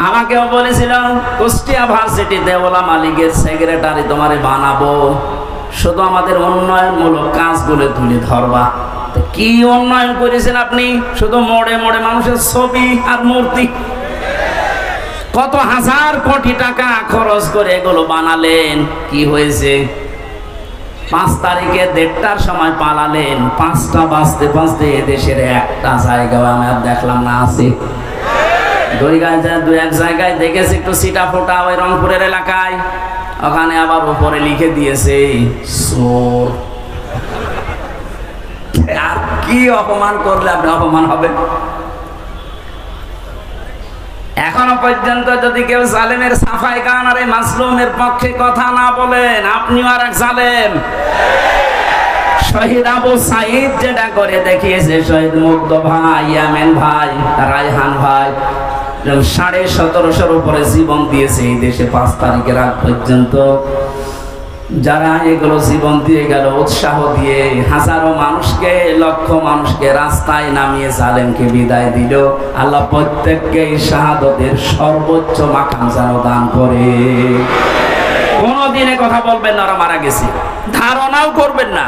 আমাকেও বলেছিল কুষ্টিয়া ভার্সিটিতে ওলামা লীগের সেক্রেটারি তোমারে বানাবো, শুধু আমাদের উন্নয়নমূলক কাজগুলো তুলে ধরবা। কি উন্নয়ন করেছেন আপনি? শুধু মোড়ে মোড়ে মানুষের ছবি আর মূর্তি। কত হাজার কোটি টাকা খরচ করে এগুলো বানালেন, কি হয়েছে? 5 তারিখে 1:30টার সময় পালালেন, 5টা বাজতে বাজতে এদেশের একটা জায়গায় আমি আর দেখলাম না আছে। দু এক জায়গায় দেখেছি একটু সিটা ফোটা, ওই রংপুরের এলাকায়, ওখানে আবার উপরে লিখে দিয়েছে চোর। আর কি অপমান করলে আপনি অপমান হবেন? এখনো পর্যন্ত যদি কেউ জালেমের সাফাই গান আর এই মাসলুমের পক্ষে কথা না বলেন, আপনিও আর এক জালেম। শহীদ আবু সাইদ যেটা করে দেখিয়েছে, শহীদ মুগ্ধ ভাই, ইয়ামেন ভাই, রায়হান ভাই, 1750 উপরে জীবন দিয়েছে এই দেশে 5 তারিখের আগ পর্যন্ত। যারা এগুলো জীবন দিয়ে গেল, উৎসাহ দিয়ে হাজারো মানুষকে, লক্ষ মানুষকে রাস্তায় নামিয়ে জালেমকে বিদায় দিল। আল্লাহ প্রত্যেককে শাহাদতের সর্বোচ্চ মাকাম যেন দান করে। কোনদিনে কথা বলবেন না ওরা মারা গেছে, ধারণাও করবেন না।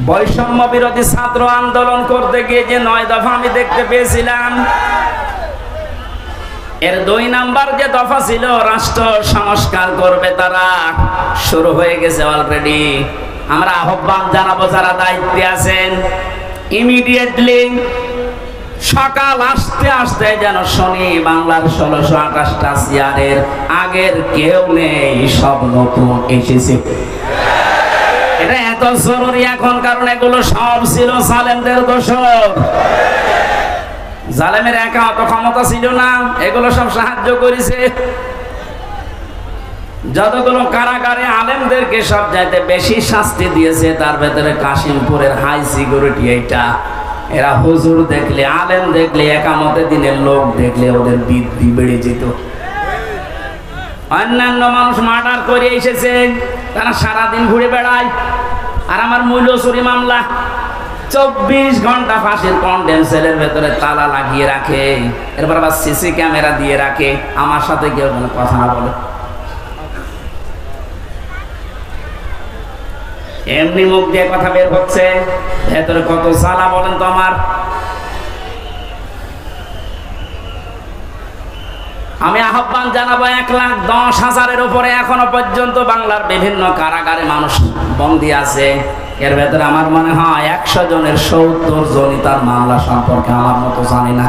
বৈষম্য বিরোধী ছাত্র আন্দোলন করতে গিয়ে যে 9 দফা আমি দেখতে পেয়েছিলাম, এর 2 নাম্বার যে দফা ছিল রাষ্ট্র সংস্কার করবে, তারা শুরু হয়ে গেছে অলরেডি। আমরা আহ্বান জানাবো যারা দায়িত্বে আছেন, ইমিডিয়েটলি সকাল আসতে আসতে যেন শুনি বাংলার 1628টা চেয়ারের আগের কেউ নেই, সব নতুন এসেছে। এটা এত জরুরি এখন, কারণ এগুলো সব ছিল জালেমদের দোসর। জালেমের একা অত ক্ষমতা ছিল না, এগুলো সব সাহায্য করেছে। যতগুলো কারাগারে আলেমদেরকে সব চাইতে বেশি শাস্তি দিয়েছে, তার ভেতরে কাশিমপুরের হাই সিকিউরিটি এইটা। এরা হুজুর দেখলে, আলেম দেখলে, একামতে দিনের লোক দেখলে ওদের বৃদ্ধি বেড়ে যেত। অন্যান্য মানুষ মার্ডার করে এসেছে, তারা সারাদিন ঘুরে বেড়ায়। আর আমার মূল্য চুরি মামলা 24 ঘন্টা ফাঁসির কন্ডেম সেলের ভেতরে তালা লাগিয়ে রাখে, এরপর আবার সিসি ক্যামেরা দিয়ে রাখে, আমার সাথে কেউ কোনো কথা না বলে। এমনি মুখ দিয়ে কথা বের হচ্ছে, ভেতরে কত জ্বালা বলেন তো আমার। আমি আহ্বান জানাবো, 1,10,000-এর উপরে এখনো পর্যন্ত বাংলার বিভিন্ন কারাগারে মানুষ বন্দী আছে। এর ভেতরে আমার মনে হয় 100 জনের 70 জনই তার মামলা সম্পর্কে আমার মতো জানি না।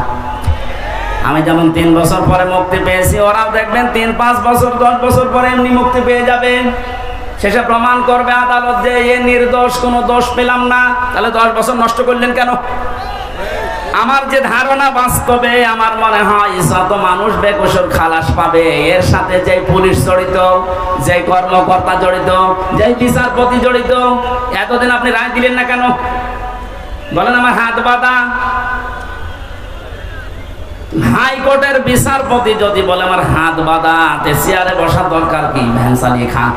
আমি যেমন 3 বছর পরে মুক্তি পেয়েছি, ওরাও দেখবেন 3-5 বছর 10 বছর পরে এমনি মুক্তি পেয়ে যাবেন। শেষে প্রমাণ করবে আদালত যে এ নির্দোষ, কোনো দোষ পেলাম না। তাহলে 10 বছর নষ্ট করলেন কেন? আমার যে ধারণা বাস্তবে আমার মনে হয় যত মানুষ বেকসুর খালাস পাবে এর সাথে যে পুলিশ জড়িত, যে কর্মকর্তা জড়িত, যে বিচারপতি জড়িত। এতদিন আপনি রায় দিলেন না কেন বলেন? আমার হাত বাঁধা। হাইকোর্টের বিচারপতি যদি বলে আমার হাত বাঁধা, তে চেয়ারে বসার দরকার কি? ভ্যান চালিয়ে খান।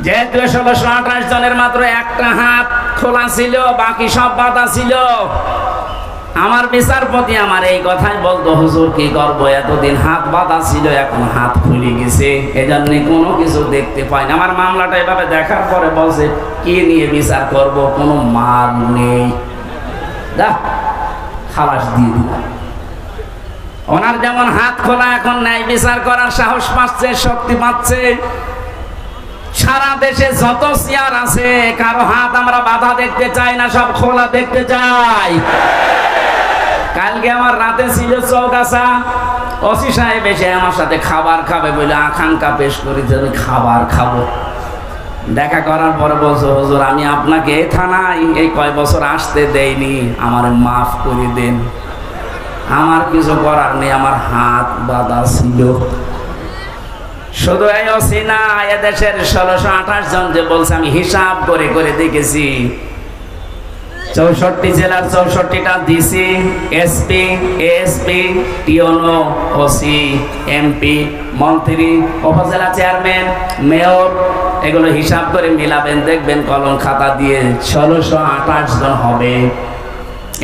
যেহেতু 1628 জনের মাত্র একটা হাত খোলা ছিল, বাকি সব বাঁধা ছিল। আমার বিচারপতি আমার এই কথাই বলতো, হুজুর কি করবো, এতদিন হাত বাঁধা ছিল, এখন হাত খুলে গেছে, এজন্য কোনো কিছু দেখতে পাই না। আমার মামলাটা এভাবে দেখার পরে বলছে কি নিয়ে বিচার করব, কোনো মাল নেই, যা খালাস দিয়ে দিলাম। ওনার যেমন হাত খোলা, এখন ন্যায় বিচার করার সাহস পাচ্ছে, শক্তি পাচ্ছে। সারা দেশে যত চেয়ার আছে কারো হাত আমরা বাধা দেখতে চাই না, সব খোলা দেখতে চাই। কালকে আমার রাতে ছিল চৌগাছা, ওসি সাহেব এসে আমার সাথে খাবার খাবে বলে আকাঙ্ক্ষা পেশ করেছে, আমি খাবার খাবো। দেখা করার পরে বলছো, হুজুর আমি আপনাকে এই থানায় এই কয় বছর আসতে দেইনি, আমার মাফ করে দেন, আমার কিছু করার নেই, আমার হাত বাঁধা ছিল। শুধু এই ওসি না, এদেশের 1628 জন যে বলছে, আমি হিসাব করে করে দেখেছি, 64 জেলার 64টা ডিসি, এসপি, এএসপি, টিওনো, ওসি, এমপি, মন্ত্রী, উপজেলা চেয়ারম্যান, মেয়র, এগুলো হিসাব করে মিলাবেন, দেখবেন কলম খাতা দিয়ে 1628 জন হবে।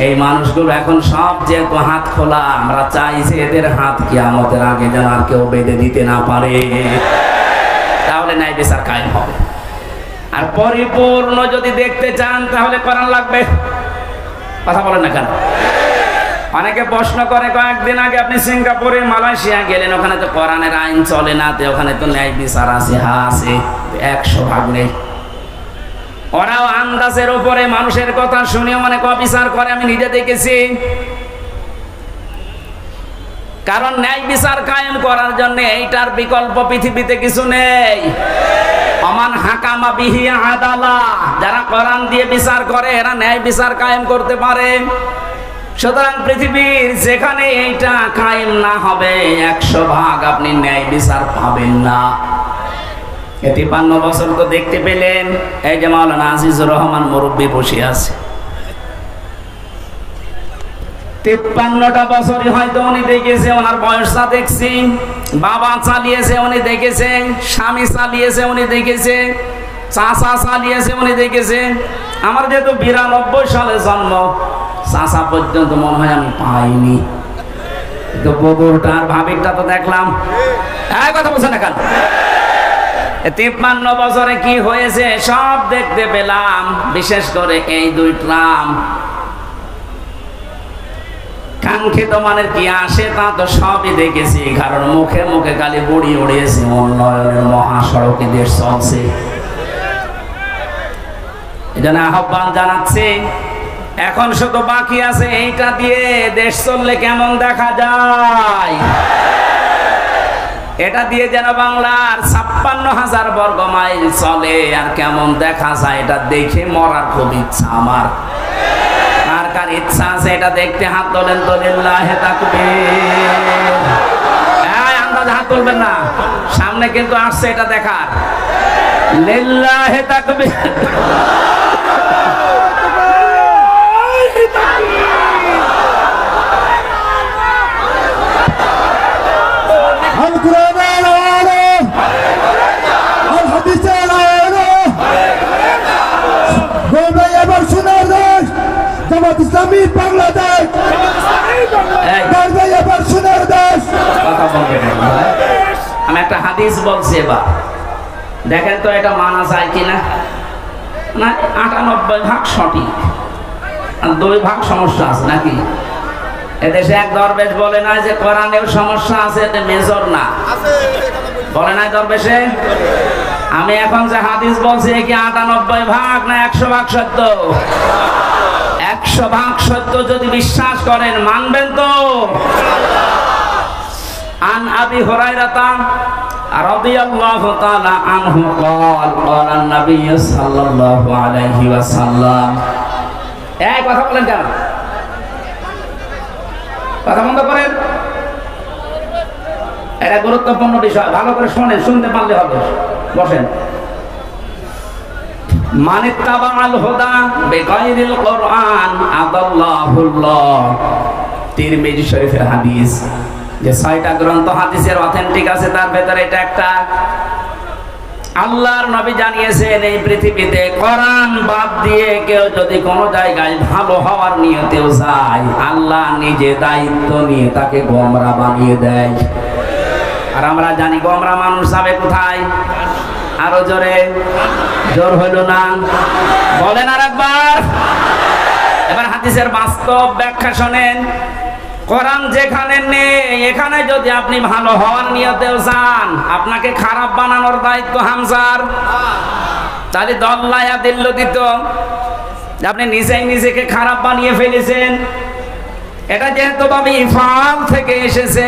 এই মানুষগুলো এখন সব যেহেতু হাত খোলা, আমরা চাই যে এদের হাত কিয়ামতের আগে যেন আর কেউ বেঁধে দিতে না পারে, তাহলে ন্যায় বিচার কায়েম হবে। আর পরিপূর্ণ যদি দেখতে চান তাহলে কোরআন লাগবে। কথা বলেন না কেন? অনেকে প্রশ্ন করে, কয়েকদিন আগে আপনি সিঙ্গাপুরে, মালয়েশিয়া গেলেন, ওখানে তো কোরআনের আইন চলে না, তো ওখানে তো ন্যায় বিচার আছে। হ্যাঁ আছে, 100% নেই। ওরাও আন্দাজের উপরে মানুষের কথা শুনে অনেক অবিচার করে, আমি নিজে দেখেছি। কারণ ন্যায় বিচার কায়েম করার জন্য এইটার বিকল্প পৃথিবীতে কিছু নেই। আমান হাকামা বিহি আদালা, যারা কোরআন দিয়ে বিচার করে এরা ন্যায় বিচার কায়েম করতে পারে। সুতরাং পৃথিবীর যেখানে এইটা কায়েম না হবে 100% আপনি ন্যায় বিচার পাবেন না। 53 বছর তো দেখতে পেলেন, এই যে মাওলানা আজিজুর রহমান মুরব্বী বসে আছে, 53টা বছরই হয়তো উনি দেখেছে, ওনার বয়সটা দেখছি, বাবা চালিয়েছে উনি দেখেছে, স্বামী চালিয়েছে উনি দেখেছে, চাচা চালিয়েছে উনি দেখেছে। আমার যেহেতু 92 সালে জন্ম, চাচা পর্যন্ত মনে হয় আমি পাইনি, তো বগুড়টার ভাবিরটা তো দেখলাম। কথা বলছে না কেন? 53 বছরে কি হয়েছে সব দেখতে পেলাম, বিশেষ করে এই 2 ট্রাম। কাঙ্ক্ষিত মানের কি আসে তা তো সবই দেখেছি, কারণ মুখে মুখে খালি বুড়ি উড়িয়েছে, উন্নয়নের মহাসড়কে দেশ চলছে। এজন্য আহ্বান জানাচ্ছি, এখন শুধু বাকি আছে এইটা দিয়ে দেশ চললে কেমন দেখা যায়। এটা দিয়ে যেন বাংলার 56,000 বর্গ মাইল চলে, আর কেমন দেখা যায় এটা দেখে মরার খুব ইচ্ছা আমার। কার কার ইচ্ছা আছে এটা দেখতে? হাত তোলেন তো, লিল্লাহে তাকবীর। আন্দাজে হাত তুলবেন না, সামনে কিন্তু আসছে এটা দেখার। লিল্লাহে তাকবীর।
ইসলামী বাংলাদেশ,
আমি একটা হাদিস বলছি, এবার দেখেন তো এটা মানা যায় কিনা। না 98% সঠিক, আর 2% সমস্যা আছে নাকি? এদেশে এক দরবেশ বলে না যে কোরআনেও সমস্যা আছে, এটা মেজর না, বলে নাই দরবেশে? আমি এখন যে হাদিস বলছি কি 98% না 100% সত্য? 100% সত্য যদি বিশ্বাস করেন মানবেন তো? আন আবি হুরায়রা রাদিয়াল্লাহু তাআলা আনহু قال قال النبي صلى الله عليه وسلم এই কথা বলেন কেন? কথা বন্ধ করেন। এটা গুরুত্বপূর্ণ বিষয়, ভালো করে শোনেন, শুনতে পারলে হবে। বসেন। মান ইত্তাবাআল হুদা বিগাইরিল কুরআন আদাল্লাহুল্লাহ। তিরমিজি শরীফের হাদিস, যে 6টা গ্রন্থ হাদিসের অথেন্টিক আছে, তার ভেতরে এটা একটা। আল্লাহর নবী জানিয়েছেন এই পৃথিবীতে কোরআন বাদ দিয়ে কেউ যদি কোনো জায়গায় ভালো হওয়ার নিয়তেও যায়, আল্লাহ নিজে দায়িত্ব নিয়ে তাকে গোমরা বানিয়ে দেয়। আর আমরা জানি গোমরা মানুষ যাবে কোথায়? আরো জোরে, জোর হলো না, বলেন আর একবার। এবার হাদিসের বাস্তব ব্যাখ্যা শোনেন। কোরআন যেখানে নেই, এখানে যদি আপনি ভালো হওয়ার নিয়তেও চান, আপনাকে খারাপ বানানোর দায়িত্ব হামজার। তাহলে দল্লায়া দিল্ল দিত, আপনি নিজেই নিজেকে খারাপ বানিয়ে ফেলেছেন। এটা যেহেতু ভাবে ইফাল থেকে এসেছে,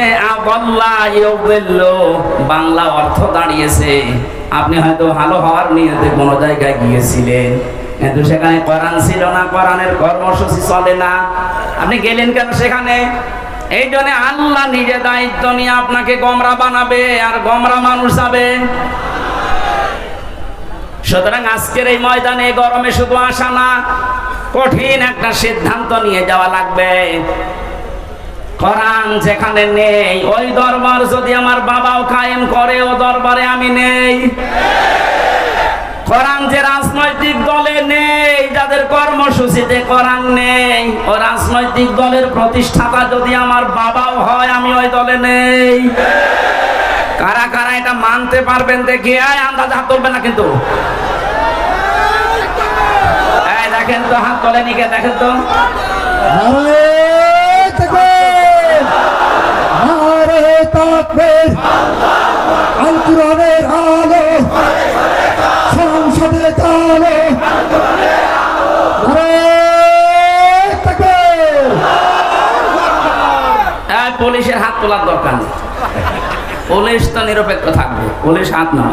বাংলা অর্থ দাঁড়িয়েছে আপনি হয়তো ভালো হওয়ার নিয়তে কোনো জায়গায় গিয়েছিলেন, কিন্তু সেখানে কোরআন ছিল না, কোরআনের কর্মসূচি চলে না, আপনি গেলেন কেন সেখানে? এই জন্য আল্লাহ নিজে দায়িত্ব নিয়ে আপনাকে গোমরা বানাবে, আর গোমরা মানুষ যাবে। সুতরাং আজকের এই ময়দানে গরমে শুধু আসা না, কঠিন একটা সিদ্ধান্ত নিয়ে যাওয়া লাগবে। কোরআন যেখানে নেই, ওই দরবার যদি আমার বাবাও কায়েম করে, ও দরবারে আমি নেই। কোরআন যে রাজনৈতিক দলে নেই, যাদের কর্মসূচিতে কোরআন নেই, ও রাজনৈতিক দলের প্রতিষ্ঠাতা যদি আমার বাবাও হয়, আমি ওই দলে নেই। কারা কারা এটা মানতে পারবেন দেখি? আন্দাজে হাত তুলবেন না কিন্তু। দেখেন তো, হাত তোলেনি কে? দেখেন তো।
আল কুরআনের আলো সংসদে চালো,
পুলিশের হাত তোলার দরকার নেই, পুলিশ তো নিরপেক্ষ থাকবে, পুলিশ হাত না।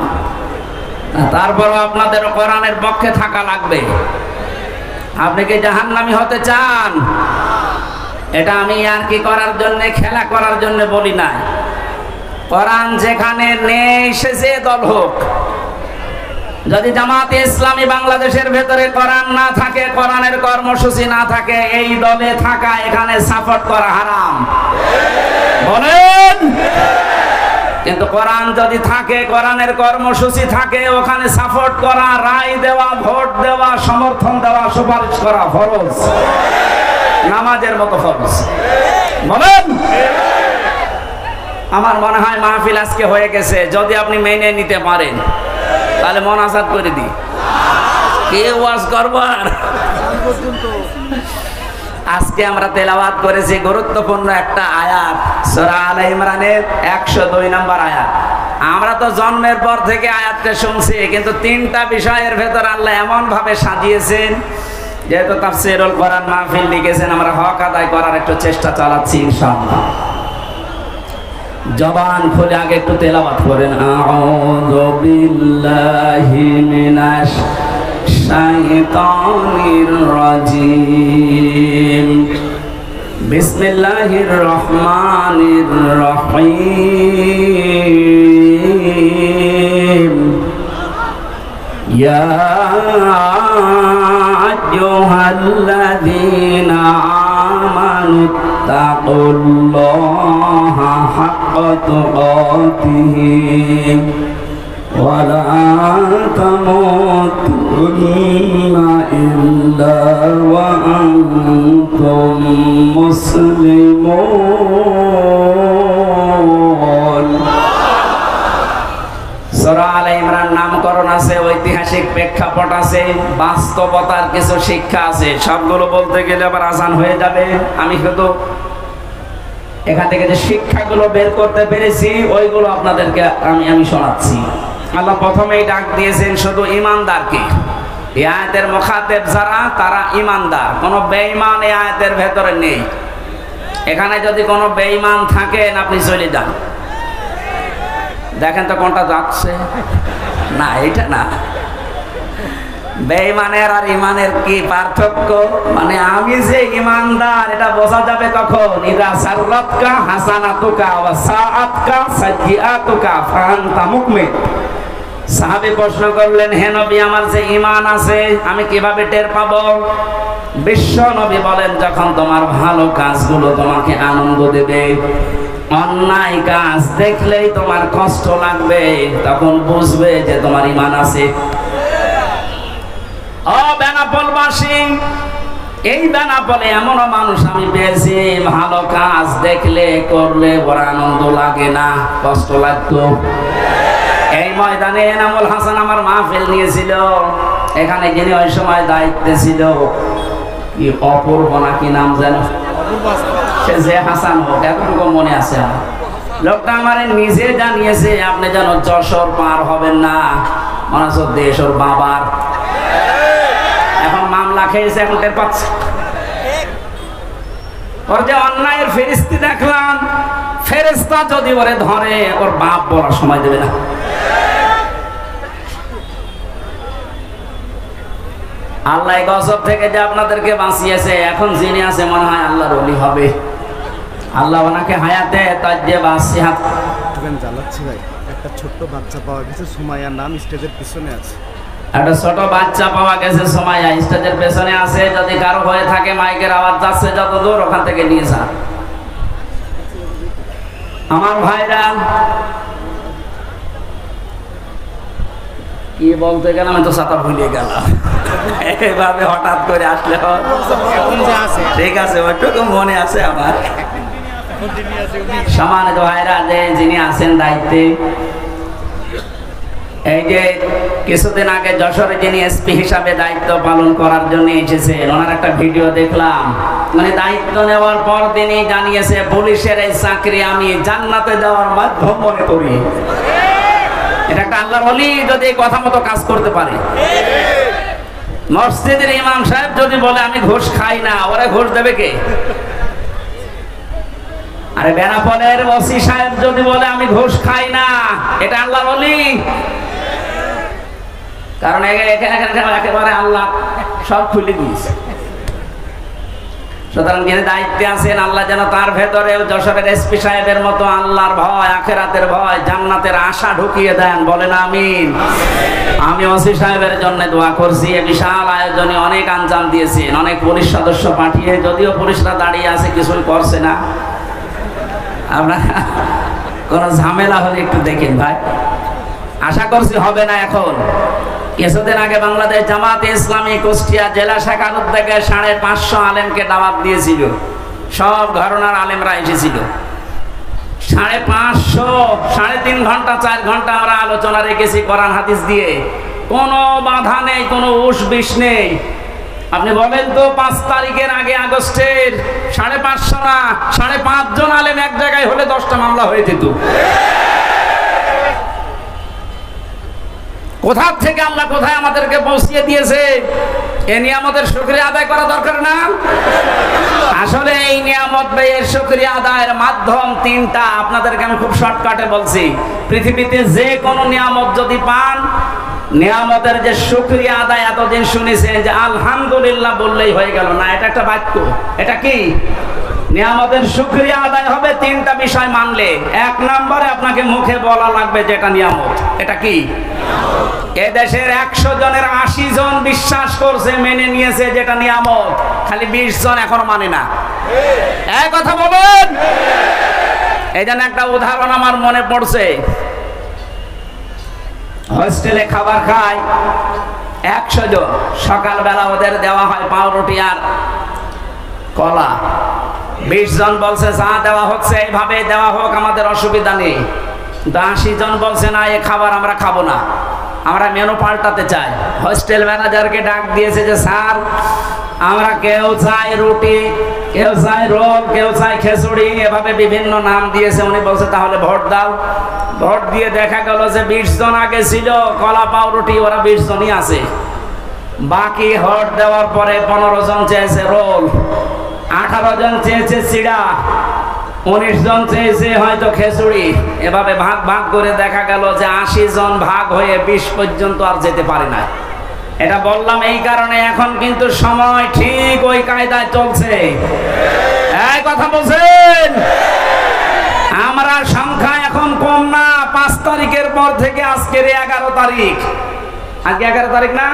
তারপরও আপনাদের কোরআনের পক্ষে থাকা লাগবে। আপনি কি জাহান্নামী হতে চান? এটা আমি আর কি করার জন্য, খেলা করার জন্য বলি না। কোরআন যেখানে নেই, সে যে দল হোক, যদি জামাতে ইসলামী বাংলাদেশের ভেতরে কোরআন না থাকে, কোরআনের কর্মসূচি না থাকে, এই দলে থাকা, এখানে সাপোর্ট করা হারাম। বলেন। কিন্তু কোরআন যদি থাকে, কোরআনের কর্মসূচি থাকে, ওখানে সাপোর্ট করা, রায় দেওয়া, ভোট দেওয়া, সমর্থন দেওয়া, সুপারিশ করা ফরজ, নামাজের মতো ফরজ। বলেন। আমার মনে হয় মাহফিল আজকে হয়ে গেছে, যদি আপনি মেনে নিতে পারেন তাহলে মোনাজাত করে দিই। কে ওয়াজ করবার? আজকে আমরা তেলাওয়াত করেছি গুরুত্বপূর্ণ একটা আয়াত, সূরা আলে ইমরানের 102 নম্বর আয়াত। আমরা তো জন্মের পর থেকে আয়াতটা শুনছি, কিন্তু 3টা বিষয়ের ভেতর আল্লাহ এমন ভাবে সাজিয়েছেন, যেহেতু তাফসীরুল কোরআন মাহফিল লিখেছেন, আমরা হক আদায় করার একটু চেষ্টা চালাচ্ছি ইনশাআল্লাহ। জবান খুলে আগে একটু তেলাওয়াত করেন। আউযু বিল্লাহি মিনাশ শাইতানির রাজিম, বিসমিল্লাহির রহমানির রহিম। ইয়া আইয়ুহাল্লাযীনা আমানু তাকুল্লাহা হাক্কা তুকাতিহি ওয়া লা তামুতুন্না ইল্লা ওয়া আনতুম মুসলিমুন। সূরা আলে ইমরান নামকরণ আছে, ঐতিহাসিক প্রেক্ষাপট আছে, বাস্তবতার কিছু শিক্ষা আছে। সবগুলো বলতে গেলে আবার আজান হয়ে যাবে। আমি শুধু এখান থেকে যে শিক্ষাগুলো বের করতে পেরেছি, ওইগুলো আপনাদেরকে আমি শোনাচ্ছি। আল্লাহ প্রথমেই ডাক দিয়েছেন শুধু ঈমানদারকে। এই আয়াতের মুখাতেব যারা, তারা ঈমানদার। কোনো বেঈমান এই আয়াতের ভেতরে নেই। এখানে যদি কোনো বেঈমান থাকেন, আপনি চলে যান। দেখেন তো কোনটা যাচ্ছে। না, এটা না। বেঈমানের আর ইমানের কি পার্থক্য? মানে আমি যে ইমানদার এটা বোঝা যাবে কখন? ইদা সাররাতকা হাসানাতুকা ওয়া সাআতকা সাইয়্যাতুকা ফাআনতা মুকমিন। সাহাবী প্রশ্ন করলেন, হে নবী, আমার যে ঈমান আছে আমি কিভাবে টের পাবো? বিশ্ব নবী বলেন, যখন তোমার ভালো কাজগুলো তোমাকে আনন্দ দেবে, অন্যায় কাজ দেখলেই তোমার কষ্ট লাগবে, তখন বুঝবে যে তোমার ঈমান আছে। ও বেনাপোলবাসী, এই বেনাপোলে এমনও মানুষ আমি পেয়েছি, ভালো কাজ দেখলে করলে বড় আনন্দ লাগে না, কষ্ট লাগতো। এই ময়দানে এনামুল হাসান আমার মাহফিল নিয়েছিল, এখানে যিনি ওই সময় দায়িত্বে ছিল, কি অপূর্ব নাকি নাম যেন, সে যে হাসান হোক, এতটুকু মনে আছে আমার। লোকটা আমার নিজে জানিয়েছে, আপনি যেন যশোর পার হবেন না, মনে হচ্ছে দেশ ওর বাবার। এখন মামলা খেয়েছে, এখন টের পাচ্ছে। ওর যে অন্যায়ের ফেরেশতা দেখলাম, ফেরেশতা যদি ওরে ধরে ওর বাপ বলার সময় দেবে না। আল্লাহ গজব থেকে যে আপনাদেরকে বাঁচিয়েছে, এখন যিনি আছে মনে হয় আল্লাহর ওলি হবে। আল্লাহ ওনাকে হায়াতে তাজ্জেবা সিহাত
জ্বালাচ্ছি ভাই। একটা ছোট্ট বাচ্চা পাওয়া গেছে, সুমাইয়ার নাম, স্টেজের পিছনে আছে।
একটা ছোট বাচ্চা পাওয়া গেছে, সুমাইয়া স্টেজের পেছনে আছে। যদি কারো হয়ে থাকে, মাইকের আওয়াজ যাচ্ছে যত দূর, ওখান থেকে নিয়ে যান। আমার ভাইরা, কি বলতে গেলাম, আমি তো ছাতা ভুলে গেলাম। এইভাবে হঠাৎ করে আসলে ঠিক আছে, ওইটুকু মনে আছে আমার। সম্মানিত ভাইরা, যে যিনি আছেন দায়িত্বে, এই যে কিছুদিন আগে যশোরে যিনি এসপি হিসাবে দায়িত্ব পালন করার জন্য এসেছেন, ওনার একটা ভিডিও দেখলাম। মানে দায়িত্ব নেওয়ার পর তিনি জানিয়েছে, পুলিশের এই চাকরি আমি জান্নাতে যাওয়ার মাধ্যম মনে করি। এটা একটা আল্লাহর ওলি যদি এই কথা মতো কাজ করতে পারে। মসজিদের ইমাম সাহেব যদি বলে আমি ঘুষ খাই না, ওরা ঘুষ দেবে কে? আরে বেনাপোলের ওসি সাহেব যদি বলে আমি ঘুষ খাই না, এটা আল্লাহর ওলি। কারণ একেবারে আল্লাহ সব খুলে দিয়েছে। সুতরাং যিনি দায়িত্বে আছেন, আল্লাহ যেন তার ভেতরে যশোরের এসপি সাহেবের মতো আল্লাহর ভয়, আখিরাতের ভয়, জান্নাতের আশা ঢুকিয়ে দেন। বলেন আমিন। আমি ওসি সাহেবের জন্য দোয়া করছি। বিশাল আয়োজনে অনেক আঞ্জাম দিয়েছেন, অনেক পুলিশ সদস্য পাঠিয়ে, যদিও পুলিশরা দাঁড়িয়ে আছে, কিছুই করছে না। আপনার কোন ঝামেলা হলে একটু দেখেন ভাই, আশা করছি হবে না। এখন কিছুদিন আগে বাংলাদেশ জামাতে ইসলামী কুষ্টিয়া জেলা শাখার উদ্যোগে 550 আলেমকে দাওয়াত দিয়েছিল। সব ঘরানার আলেমরা এসেছিল। 550, 3.5 ঘন্টা 4 ঘন্টা আমরা আলোচনা রেখেছি কোরআন হাদিস দিয়ে। কোনো বাধা নেই, কোনো উস বিষ নেই। আপনি বলেন তো, 5 তারিখের আগে আগস্টের 550 না 5.5 জন আলেম এক জায়গায় হলে 10টা মামলা হয়ে যেত। কোথা থেকে আল্লাহ কোথায় আমাদেরকে পৌঁছিয়ে দিয়েছে, এ নিয়ামতের শুকরিয়া আদায় করা দরকার না? আসলে এই নিয়ামত ব্যয়ের শুকরিয়া আদায়ের মাধ্যম 3টা। আপনাদেরকে আমি খুব শর্টকাটে বলছি। পৃথিবীতে যে কোনো নিয়ামত যদি পান, নিয়ামতের যে শুকরিয়া আদায়, এতদিন শুনেছেন যে আলহামদুলিল্লাহ বললেই হয়ে গেল না, এটা একটা বাক্য। এটা কি? নিয়ামতের শুকরিয়া আদায় হবে 3টা বিষয় মানলে। 1 নম্বরে আপনাকে মুখে বলা লাগবে যে এটা নিয়ামত। এটা কি? এ দেশের 100 জনের 80 জন বিশ্বাস করছে, মেনে নিয়েছে যেটা নিয়ামত, খালি 20 জন এখনো মানে না। এই কথা বলেন। এই জন্য একটা উদাহরণ আমার মনে পড়ছে। হোস্টেলে খাবার খায় 100 জন। সকালবেলা ওদের দেওয়া হয় পাউরুটি আর কলা। 20 জন বলছে যা দেওয়া হচ্ছে এইভাবে দেওয়া হোক, আমাদের অসুবিধা নেই। 80 জন বলছে না, এ খাবার আমরা খাবো না, আমরা মেনু পাল্টাতে চাই। হোস্টেল ম্যানেজারকে ডাক দিয়েছে যে স্যার, আমরা কেউ চাই রুটি, কেউ চাই রোল, কেউ চাই খিচুড়ি, এভাবে বিভিন্ন নাম দিয়েছে। উনি বলছে তাহলে ভোট দাও। ভোট দিয়ে দেখা গেল যে 20 জন আগে ছিল কলা পাউরুটি, ওরা 20 জনই আছে। বাকি ভোট দেওয়ার পরে 15 জন চেয়েছে রোল, 18 জন চেয়েছে চিড়া, 19 জন চেয়েছে হয়তো খিচুড়ি। এভাবে ভাগ ভাগ করে দেখা গেল যে 80 জন ভাগ হয়ে 20 পর্যন্ত আর যেতে পারে না। এটা বললাম এই কারণে, এখন কিন্তু সময় ঠিক ওই কায়দায় চলছে। এই কথা বলছেন, আমরা সংখ্যা এখন কম না। 5 তারিখের পর থেকে আজকের 11 তারিখ, আজকে 11 তারিখ না,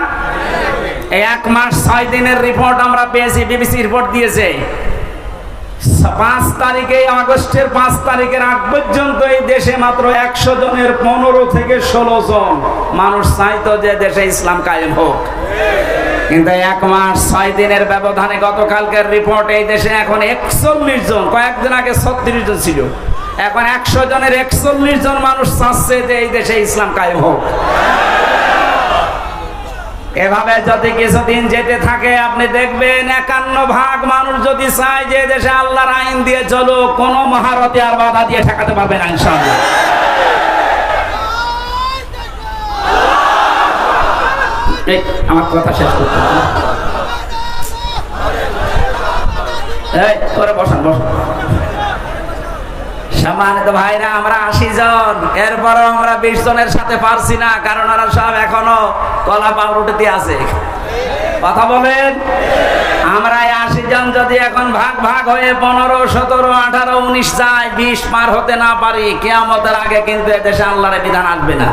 এই 1 মাস 6 দিনের রিপোর্ট আমরা পেয়েছি, বিবিসি রিপোর্ট দিয়েছে। 5 তারিখে, আগস্টের 5 তারিখের আগ পর্যন্ত এই দেশে মাত্র 100 জনের 15 থেকে 16 জন মানুষ চাইতো যে দেশে ইসলাম কায়েম হোক। কিন্তু 1 মাস 6 দিনের ব্যবধানে গতকালকের রিপোর্ট, এই দেশে এখন 41 জন, কয়েকদিন আগে 36 জন ছিল, এখন 100 জনের 41 জন মানুষ চাচ্ছে যে এই দেশে ইসলাম কায়েম হোক। এভাবে যদি কিছুদিন যেতে থাকে, আপনি দেখবেন 51% মানুষ যদি চায় যে দেশে আল্লাহর আইন দিয়ে চলো, কোনো মহারথী আর বাধা দিয়ে ঠেকাতে পারবে না ইনশাআল্লাহ। আমার কথা শেষ করতে হবে। বসান বসান। সম্মানিত ভাইরা, আমরা 80 জন, এরপরও আমরা 20 জনের সাথে পারছি না, কারণ ওরা সব এখনো কলা পাউরুটিতে আছে। কথা বলেন, আমরা 80 জন যদি এখন ভাগ ভাগ হয়ে 15, 17, 18, 19 যায়, 20 পার হতে না পারি, কিয়ামতের আগে কিন্তু এদেশে আল্লাহর বিধান আসবে না।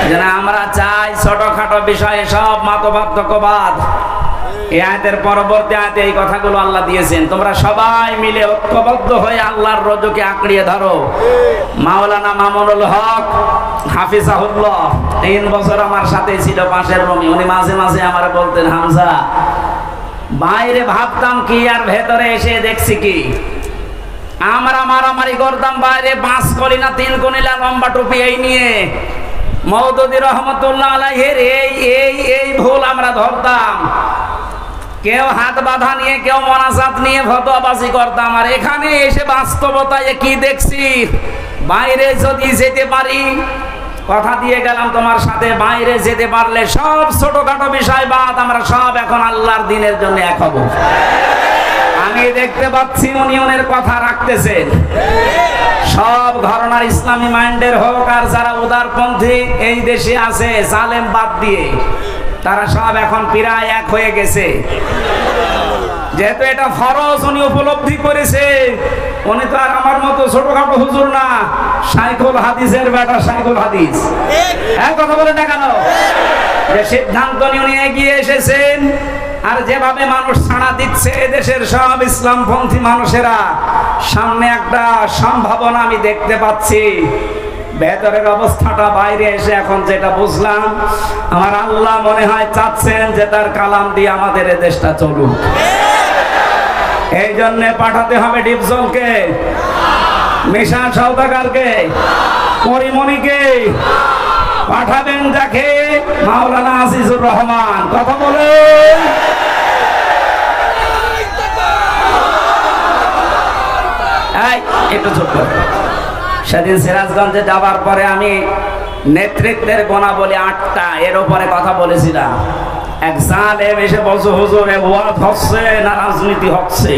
যেন আমরা চাই ছোটখাটো বিষয়ে সব মতপার্থক্যবাদ, এই আয়াতের পরবর্তী আয়াতে এই কথাগুলো আল্লাহ দিয়েছেন, তোমরা সবাই মিলে ঐক্যবদ্ধ হয়ে আল্লাহর রজকে আঁকড়িয়ে ধরো। মাওলানা মামুনুল হক হাফিজাহুল্লাহ 3 বছর আমার সাথে ছিল, পাশের রুমে। উনি মাঝে মাঝে আমার বলতেন, হামজা, বাইরে ভাবতাম কি আর ভেতরে এসে দেখছি কি। আমরা মারামারি করতাম বাইরে, 5 কলিনা 3 কলিনা লম্বা টুপি এই নিয়ে। মওদুদী রহমতুল্লাহ আলাইহির এই ভুল আমরা ধরতাম। কেউ হাত বাঁধা নিয়ে, কেউ মোনাজাত নিয়ে ফতোয়াবাজি করতাম। আর এখানে এসে বাস্তবতায় কি দেখছি, বাইরে যদি যেতে পারি, কথা দিয়ে গেলাম তোমার সাথে, বাইরে যেতে পারলে সব ছোটখাটো বিষয় বাদ, আমরা সব এখন আল্লাহর দ্বীনের জন্য এক হব। আমি দেখতে পাচ্ছি ইউনিয়নের কথা রাখতেছেন, সব ঘরানার ইসলামী মাইন্ডের হোক আর যারা উদারপন্থী এই দেশে আছে, জালেম বাদ দিয়ে, তারা সব এখন প্রায় এক হয়ে গেছে। যেহেতু এটা ফরজ উনি উপলব্ধি করেছে, উনি তো আর আমার মতো ছোটখাটো হুজুর না, শাইখুল হাদিসের বেটা শাইখুল হাদিস। এক কথা বলে না কেন, যে সিদ্ধান্ত নিয়ে উনি এগিয়ে এসেছেন। আর যেভাবে মানুষ ছাড়া দিচ্ছে এদেশের সব ইসলামপন্থী মানুষেরা, সামনে একটা সম্ভাবনা আমি দেখতে পাচ্ছি। ভেতরের অবস্থাটা বাইরে এসে এখন যেটা বুঝলাম, আমার আল্লাহ মনে হয় চাচ্ছেন যে তার কালাম দিয়ে আমাদের এ দেশটা চলুক। এই জন্য পাঠাতে হবে ডিপজলকে, মিশা সওদাগরকে, পরিমণিকে, পাঠাবেন যাকে, মাওলানা আজিজুর রহমান। কথা বলেন, একটু ছোট। সেদিন সিরাজগঞ্জে যাবার পরে আমি নেতৃত্বের গোনা বলি 8টা, এর উপরে কথা বলেছিলাম। এক জালেম এসে বলছে, হুজুর ওয়াজ হচ্ছে না রাজনীতি হচ্ছে?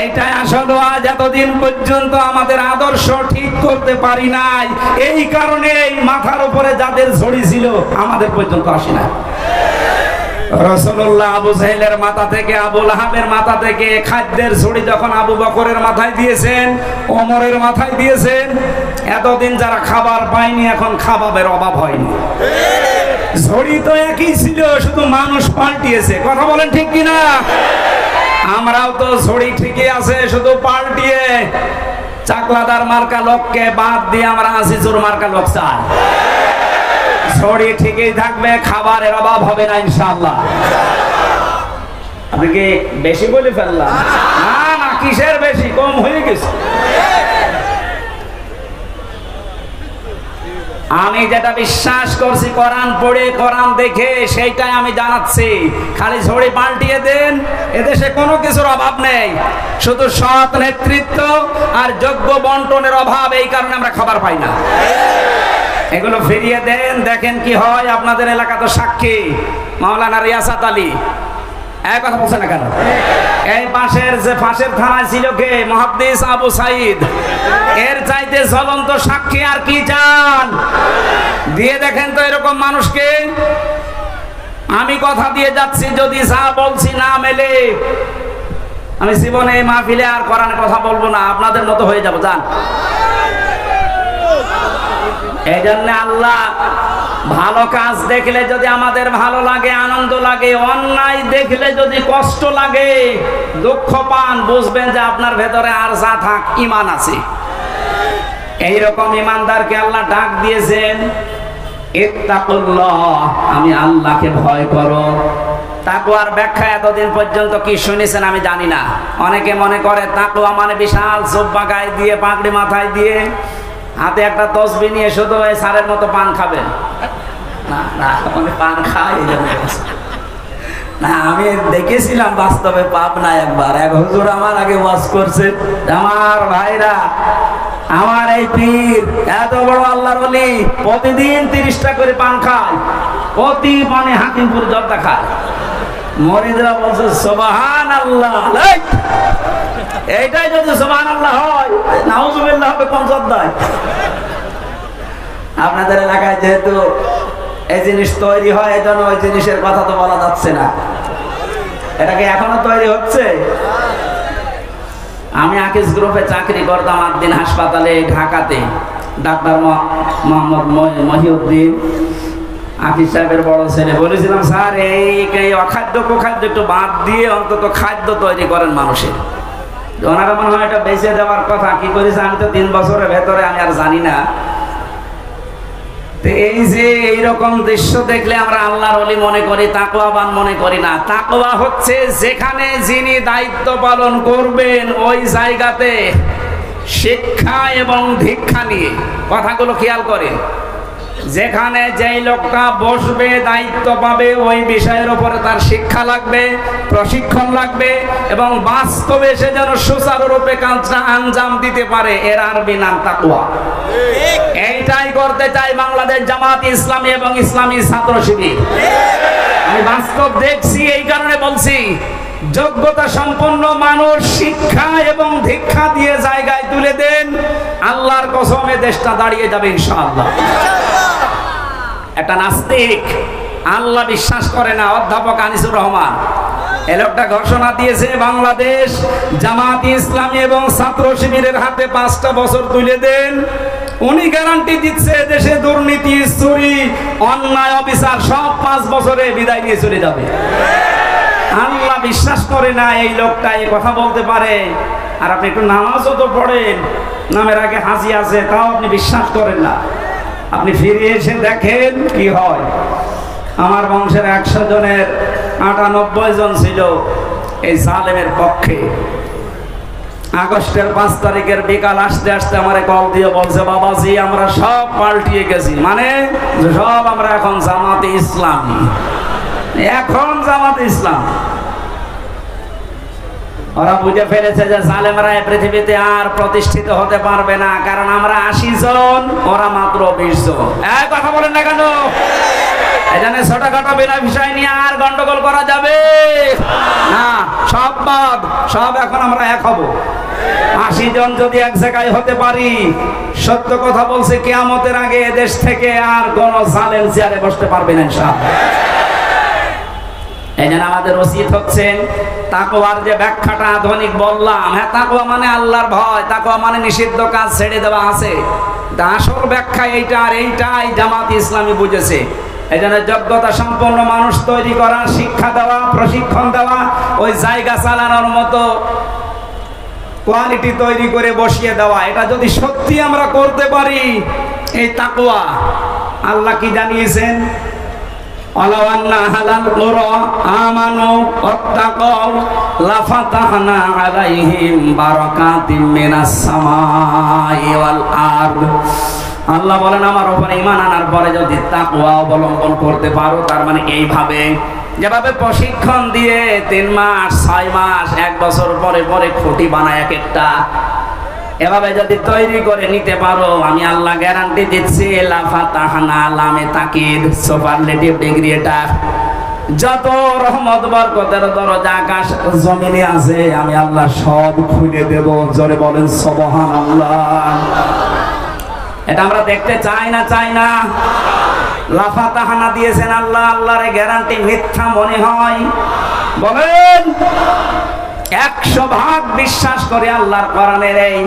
এইটাই আসল ওয়াজ। এতদিন পর্যন্ত আমাদের আদর্শ ঠিক করতে পারি নাই, এই কারণে মাথার উপরে যাদের ঝড়ি ছিল আমাদের পর্যন্ত আসে না। রাসূলুল্লাহ আবু জাহেলের মাথা থেকে, আবু লাহাবের মাথা থেকে খাদ্যের ছড়ি যখন আবু বকরের মাথায় দিয়েছেন, ওমরের মাথায় দিয়েছেন, এতদিন যারা খাবার পায়নি এখন খাবারের অভাব হয়নি। ঝড়ি তো একই ছিল, শুধু মানুষ পাল্টিয়েছে। কথা বলেন ঠিক কিনা? আমরাও তো ঝড়ি ঠিকই আছে, শুধু পাল্টিয়ে চাকলাদার মার্কা লোককে বাদ দিয়ে আমরা আজিজুর মার্কা লোক চাই। ছড়ি ঠিকই থাকবে, খাবারের অভাব হবে না ইনশাআল্লাহ। আপনি কি বেশি বলে ফেললাম? না না, কিসের বেশি, কম হয়ে গেছে। আমি যেটা বিশ্বাস করছি, কোরআন পড়ে কোরআন দেখে, সেইটাই আমি জানাচ্ছি। খালি ঝড়ি পাল্টিয়ে দেন, এদেশে কোনো কিছুর অভাব নেই, শুধু সৎ নেতৃত্ব আর যোগ্য বন্টনের অভাব। এই কারণে আমরা খাবার পাই না। এগুলো ফিরিয়ে দেন, দেখেন কি হয়। আপনাদের এলাকা তো সাক্ষী, মাওলানা রিয়াসাত আলী। এক কথা বলছে না কেন? এই পাশের থানায় ছিল কে? মুহাদ্দিস আবু সাইদ। এর চাইতে জ্বলন্ত সাক্ষী আর কি চান? দিয়ে দেখেন তো এরকম মানুষকে। আমি কথা দিয়ে যাচ্ছি, যদি যা বলছি না মেলে আমি জীবনে এই মাহফিলে আর কোরআনের কথা বলবো না, আপনাদের মতো হয়ে যাবো। যান। এই জন্য আল্লাহ ভালো কাজ দেখলে যদি আমাদের ভালো লাগে, আনন্দ লাগে, অন্যায় দেখলে যদি কষ্ট লাগে, দুঃখ পান, বুঝবেন যে আপনার ভেতরে আর যা থাক ঈমান আছে। এইরকম ঈমানদারকে আল্লাহ ডাক দিয়েছেন, ইত্তাকুল্লাহ, আমি আল্লাহকে ভয় করো। তাকওয়ার ব্যাখ্যা এতদিন পর্যন্ত কি শুনেছেন আমি জানি না। অনেকে মনে করে তাকওয়া মানে বিশাল জুব্বা গায়ে দিয়ে, পাগড়ি মাথায় দিয়ে, হাতে একটা তসবিহ নিয়ে শুধু ওই সারের মতো পান খাবেন। না না, মানে পান খাই না। আমি দেখেছিলাম বাস্তবে পাবনায় একবার, এক হুজুর আমার আগে ওয়াজ করছে, আমার ভাইরা, আমার এই পীর এত বড় আল্লাহর ওলি প্রতিদিন 30টা করে পান খায়, প্রতি পানে হাকিমপুর জর্দা খায়। মরিদরা বলছে সুবহানাল্লাহ। এইটাই যদি সুবহানাল্লাহ হয়, নাউজুবিল্লাহ হবে কোন জর্দায়? আপনাদের এলাকায় যেহেতু এই জিনিস তৈরি হয়, এই জন্য ওই জিনিসের কথা তো বলা যাচ্ছে না। এটা কি এখনো তৈরি হচ্ছে? আমি আকিস গ্রুপে চাকরি করতাম আদ্দিন হাসপাতালে ঢাকাতে। ডাক্তার মোহাম্মদ মহিউদ্দিন আকিস সাহেবের বড় ছেলে, বলেছিলাম স্যার এই অখাদ্য কুখাদ্য একটু বাদ দিয়ে অন্তত খাদ্য তৈরি করেন মানুষের। ওনারা মনে হয় এটা বেঁচে দেওয়ার কথা, কি করেছে আমি তো 3 বছরের ভেতরে আমি আর জানি না। এই যে এইরকম দৃশ্য দেখলে আমরা আল্লাহর ওলি মনে করি, তাকওয়াবান মনে করি না। তাকওয়া হচ্ছে যেখানে যিনি দায়িত্ব পালন করবেন ওই জায়গাতে শিক্ষা এবং দীক্ষা নিয়ে, কথাগুলো খেয়াল করে, যেখানে যেই লোকটা বসবে, দায়িত্ব পাবে, ওই বিষয়ের উপরে তার শিক্ষা লাগবে, প্রশিক্ষণ লাগবে, এবং বাস্তবে সে যেন সুচারুরূপে কাজটা আঞ্জাম দিতে পারে। এর আরবি নাম তাকওয়া। এইটাই করতে চাই বাংলাদেশ জামাত ইসলামী এবং ইসলামী ছাত্র শিবির। আমি বাস্তব দেখছি, এই কারণে বলছি, যোগ্যতা সম্পন্ন মানুষ শিক্ষা এবং দীক্ষা দিয়ে জায়গায় তুলে দেন, আল্লাহর কসমে দেশটা দাঁড়িয়ে যাবে ইনশাআল্লাহ। একটা নাস্তিক আল্লাহ বিশ্বাস করে না, অধ্যাপক আনিসুর রহমান, এই লোকটা ঘোষণা দিয়েছে বাংলাদেশ জামাত ইসলামী এবং ছাত্র শিবিরের হাতে 5টা বছর তুলে দেন। উনি গ্যারান্টি দিচ্ছে দেশে দুর্নীতি, চুরি, অন্যায়, অবিচার সব 5 বছরে বিদায় নিয়ে চলে যাবে। আল্লাহ বিশ্বাস করে না এই লোকটা এই কথা বলতে পারে। আর আপনি একটু নামাজও তো পড়েন, নামের আগে হাজি আছে, তাও আপনি বিশ্বাস করেন না। আপনি ফিরে এসে দেখেন কি হয়। আমার বংশের 100 জনের 98 জন ছিল এই জালেমের পক্ষে। আগস্টের 5 তারিখের বিকাল আসতে আসতে আমারে কল দিয়ে বলছে, বাবাজি আমরা সব পাল্টিয়ে গেছি, মানে সব আমরা এখন জামাতে ইসলামী, এখন জামাতে ইসলাম। ওরা বুঝে ফেলেছে যে জালেমরা এই পৃথিবীতে আর প্রতিষ্ঠিত হতে পারবে না, কারণ আমরা 80 জন, ওরা মাত্র 20 জন। এই কথা বলেন না কেন? এখানে ছোটখাটো বিনা বিষয় নিয়ে আর গন্ডগোল করা যাবে না, সব বাদ, সব এখন আমরা এক হব। 80 জন যদি এক জায়গায় হতে পারি, সত্য কথা বলছে, কিয়ামতের আগে এদেশ থেকে আর কোন জালেম চেয়ারে বসতে পারবে না ইনশাআল্লাহ। এই জন্য আমাদের উচিত হচ্ছে তাকওয়ার যে ব্যাখ্যাটা আধুনিক বললাম, হ্যাঁ তাকওয়া মানে আল্লাহর ভয়, তাকওয়া মানে নিষিদ্ধ কাজ ছেড়ে দেওয়া আছে। আসল ব্যাখ্যা এইটা, আর এইটাই জামাত ইসলামী বুঝেছে। এই জন্য যোগ্যতা সম্পন্ন মানুষ তৈরি করা, শিক্ষা দেওয়া, প্রশিক্ষণ দেওয়া, ওই জায়গা চালানোর মতো কোয়ালিটি তৈরি করে বসিয়ে দেওয়া, এটা যদি সত্যি আমরা করতে পারি, এই তাকওয়া, আল্লাহ কি জানিয়েছেন? ওয়ালাউ আন্না আহলাল কুরা আমানু ওয়াত্তাকাউ লাফাতাহনা আলাইহিম বারাকাতিম মিনাস সামাই ওয়াল আরদ। আল্লাহ বলেন আমার উপরে ঈমান আনার পরে যদি তাকওয়া অবলম্বন করতে পারো, তার মানে এইভাবে যেভাবে প্রশিক্ষণ দিয়ে 3 মাস, 6 মাস, 1 বছর পরে পরে খুঁটি বানায় এক একটা, এভাবে যদি তৈরি করে নিতে পারো, আমি আল্লাহ গ্যারান্টি দিচ্ছি, লাফাতাহনা, লামে তাকিদ, সুপারলেটিভ ডিগ্রি, এটা যত রহমত বরকতের দরজা আকাশ জমিনে আছে আমি আল্লাহ সব খুলে দেব। জোরে বলেন সুবহানাল্লাহ। এটা আমরা দেখতে চাই না, চাই না? লাফাতাহানা দিয়েছেন আল্লাহ, আল্লাহর গ্যারান্টি মিথ্যা মনে হয়? বলেন। 100% বিশ্বাস করে আল্লাহর কোরআনের এই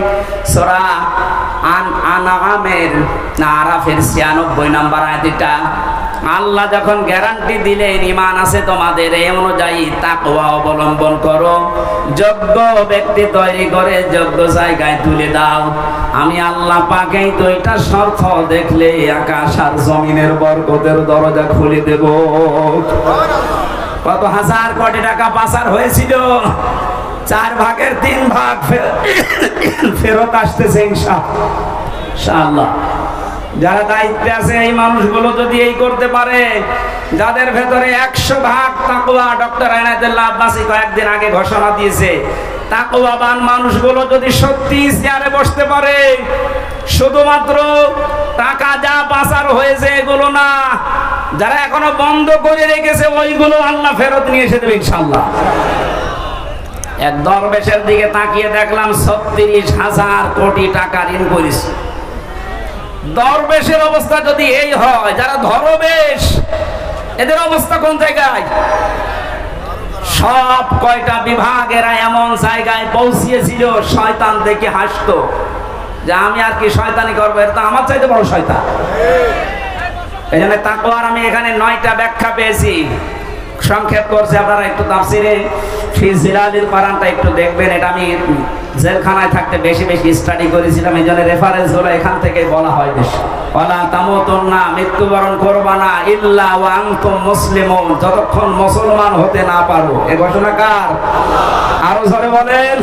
সূরা আনআমের আরাফের 96 নম্বর আয়াতটা আল্লাহ যখন গ্যারান্টি দিলেন ঈমান আছে তোমাদের, এই অনুযায়ী তাকওয়া অবলম্বন করো, যোগ্য ব্যক্তি তৈরি করে যোগ্য জায়গায় তুলে দাও। আমি আল্লাহ পাকেই তো এটা শর্ত দেখলে আকাশ আর জমিনের বরকতের দরজা খুলে দেব। কত হাজার কোটি টাকা পাচার হয়েছিল, 4 ভাগের 3 ভাগ ফেরত আসতেছে ইনশাআল্লাহ। যারা দায়িত্বে আছে এই মানুষগুলো যদি এই করতে পারে, যাদের ভেতরে 100% তাকওয়া, ডক্টর আইনাতুল্লাহ আব্বাসী কয়েকদিন আগে ঘোষণা দিয়েছে, তাকওয়াবান মানুষগুলো যদি সত্যি চেয়ারে বসতে পারে, শুধুমাত্র টাকা যা পাচার হয়েছে এগুলো না, যারা এখনো বন্ধ করে রেখেছে ওইগুলো আল্লাহ ফেরত নিয়ে এসে দেবে ইনশাআল্লাহ। এক দরবেশের দিকে তাকিয়ে দেখলাম 36,000 কোটি টাকা ঋণ করেছে। দরবেশের অবস্থা যদি এই হয়, যারা ধরবেশ এদের অবস্থা কোন জায়গায়? সব কয়টা বিভাগেরা এমন জায়গায় পৌঁছিয়েছিল, শয়তান দেখে হাসতো যে আমি আর কি শয়তানি করবো, এটা তো আমার চাইতে বড় শয়তান। এই জন্য তাকওয়ার আমি এখানে 9টা ব্যাখ্যা পেয়েছি, সংক্ষেপ করছি। আপনারা একটু তাফসিরে ফি জিলালিল কোরআনটা একটু দেখবেন। এটা আমি জেলখানায় থাকতে বেশি বেশি স্টাডি করেছিলাম, এই জন্য রেফারেন্স হলো এখান থেকে বলা হয় বেশি। ওয়ালা তামুতুন্না, মৃত্যুবরণ করবা না, ইল্লা ওয়া আনতুম মুসলিমুন, যতক্ষণ মুসলমান হতে না পারো। এই ঘোষণা কার? আরো জোরে বলেন।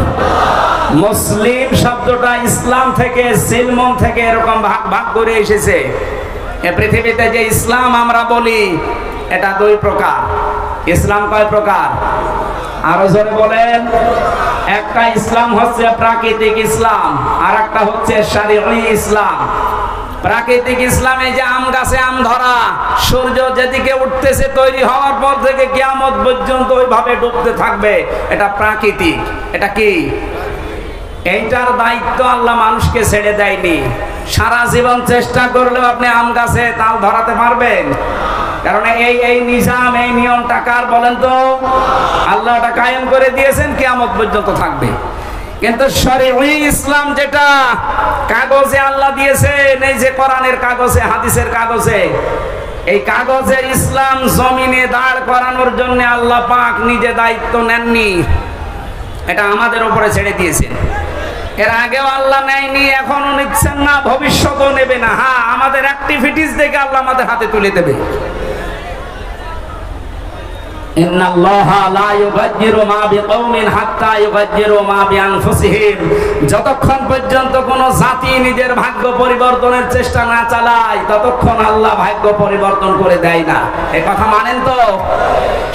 মুসলিম শব্দটা ইসলাম থেকে, সিলমন থেকে এরকম ভাগ ভাগ করে এসেছে। এই পৃথিবীতে যে ইসলাম আমরা বলি এটা 2 প্রকার। ইসলাম কয় প্রকার? আরো জোরে বলেন। একটা ইসলাম হচ্ছে প্রাকৃতিক ইসলাম, আর একটা হচ্ছে শরীয়ী ইসলাম। প্রাকৃতিক ইসলামে যে আম গাছে আম ধরা, সূর্য যেদিকে উঠতেছে তৈরি হওয়ার পর থেকে কিয়ামত পর্যন্ত ওইভাবে ডুবতে থাকবে, এটা প্রাকৃতিক। এটা কি? এইটার দায়িত্ব আল্লাহ মানুষকে ছেড়ে দেয়নি। সারা জীবন চেষ্টা করলেও আপনি আম গাছে তাল ধরাতে পারবেন? কারণ এই নিজাম, এই নিয়মটা কার বলেন তো? আল্লাহ এটা কায়েম করে দিয়েছেন, কিয়ামত পর্যন্ত থাকবে। কিন্তু শরীয়ী ইসলাম যেটা কাগজে আল্লাহ দিয়েছেন, এই যে কোরআনের কাগজে, হাদিসের কাগজে, এই কাগজের ইসলাম জমিনে দাঁড় করানোর জন্য আল্লাহ পাক নিজে দায়িত্ব নেননি, এটা আমাদের উপরে ছেড়ে দিয়েছেন। এর আগেও আল্লাহ নেয়নি, এখনো নিচ্ছেন না, ভবিষ্যতেও নেবে না। হ্যাঁ, আমাদের অ্যাক্টিভিটিস দেখে আল্লাহ আমাদের হাতে তুলে দেবে। ইন্নাল্লাহা লা ইউগাজ্জিরু মা বিকাউমিন হাত্তা ইউগাজ্জিরু মা বিআনফুসিহিম। যতক্ষণ পর্যন্ত কোন জাতি নিজের ভাগ্য পরিবর্তনের চেষ্টা না চালায়, ততক্ষণ আল্লাহ ভাগ্য পরিবর্তন করে দেয় না। এই কথা মানেন তো?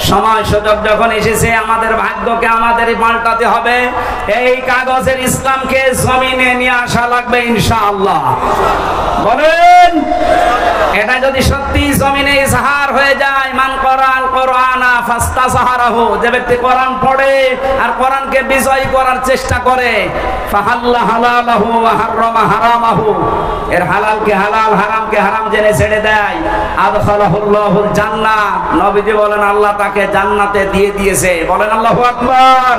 সময় সুযোগ যখন এসেছে আমাদের ভাগ্যকে আমাদেরই পাল্টাতে হবে। এই কাগজের ইসলামকে জমিনে নিয়ে আসা লাগবে ইনশাআল্লাহ। বলেন। এটা যদি সত্যি জমিনে ইজহার হয়ে যায়, মান কোরআন কোরআনা ফাস্তাজহারাহু, যে ব্যক্তি কোরআন পড়ে আর কোরআনকে বিজয় করার চেষ্টা করে, ফাহাল্লা হালালাহু ওয়া হারামা হারামাহু, এর হালালকে হালাল, হারামকে হারাম জেনে ছেড়ে দেয়, আদখালাহুল্লাহুল জান্নাহ, নবীজি বলেন আল্লাহ তাকে জান্নাতে দিয়ে দিয়েছে। বলেন আল্লাহু আকবার।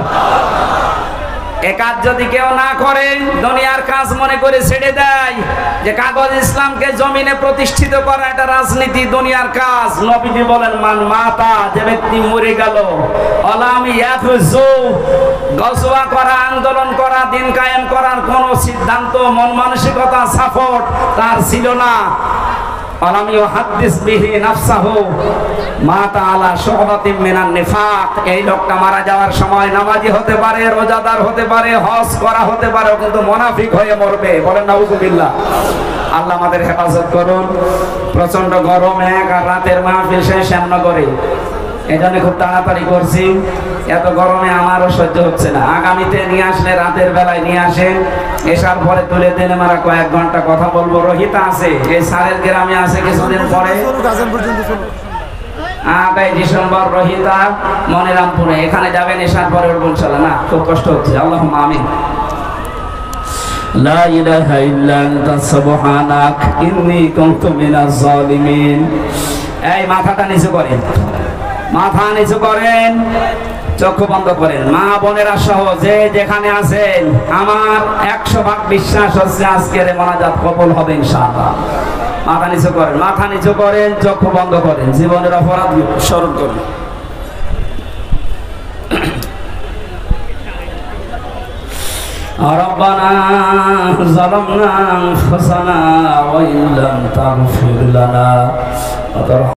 এ কাজ যদি কেউ না করে, দুনিয়ার কাজ মনে করে ছেড়ে দেয়, যে কাগজ ইসলামকে জমিনে প্রতিষ্ঠিত করা এটা রাজনীতি, দুনিয়ার কাজ, নবীজি বলেন মান মাতা, যে ব্যক্তি মরে গেল, আলাম ইয়াফজু, গজওয়া করা, আন্দোলন করা, দিন কায়েম করার কোন সিদ্ধান্ত, মন মানসিকতা, সাপোর্ট তার ছিল না, আলাম ইউহাদ্দিস বিহি নাফসাহু মাতা আলা শুবাতিন মিনান নিফাক, এই লোকটা মারা যাওয়ার সময় নামাজি হতে পারে, রোজাদার হতে পারে, হজ করা হতে পারে, কিন্তু মুনাফিক হয়ে মরবে। বলেন নাউযুবিল্লাহ। আল্লাহ আমাদের হেফাজত করুন। প্রচন্ড গরম, এক আর রাতের মাহফিল শেষ শ্যামনগরে, এই জন্য খুব তাড়াতাড়ি করছি। এত গরমে আমারও সহ্য হচ্ছে না। আগামীতে নিয়ে আসলে রাতের বেলায় নিয়ে আসেন, এসার পরে তুলে দিলে মারা কয়েক ঘন্টা কথা বলবো। রহিতা আছে, এই সারের গ্রামে আছে, কিছুদিন পরে 8 ডিসেম্বর রহিতা মনিরামপুরে, এখানে যাবেন, এসার পরে উঠবো ইনশাআল্লাহ। না, খুব কষ্ট হচ্ছে। আল্লাহুম্মা আমিন। লা ইলাহা ইল্লা আনতা সুবহানাক ইন্নী কুনতু মিনাজ জালিমিন। এই মাথাটা নিচু করেন, মাথা নিচু করেন, চক্ষু বন্ধ করেন। মা বোনেরা সহ যে যেখানে আছেন, আমার 100% বিশ্বাস হচ্ছে আজকের মোনাজাত কবুল হবে ইনশাআল্লাহ। মাথা নিচু করেন, মাথা নিচু করেন, চক্ষু বন্ধ করেন, জীবনের অপরাধ স্মরণ করুন। ربنا ظلمنا أنفسنا وإن لم تغفر لنا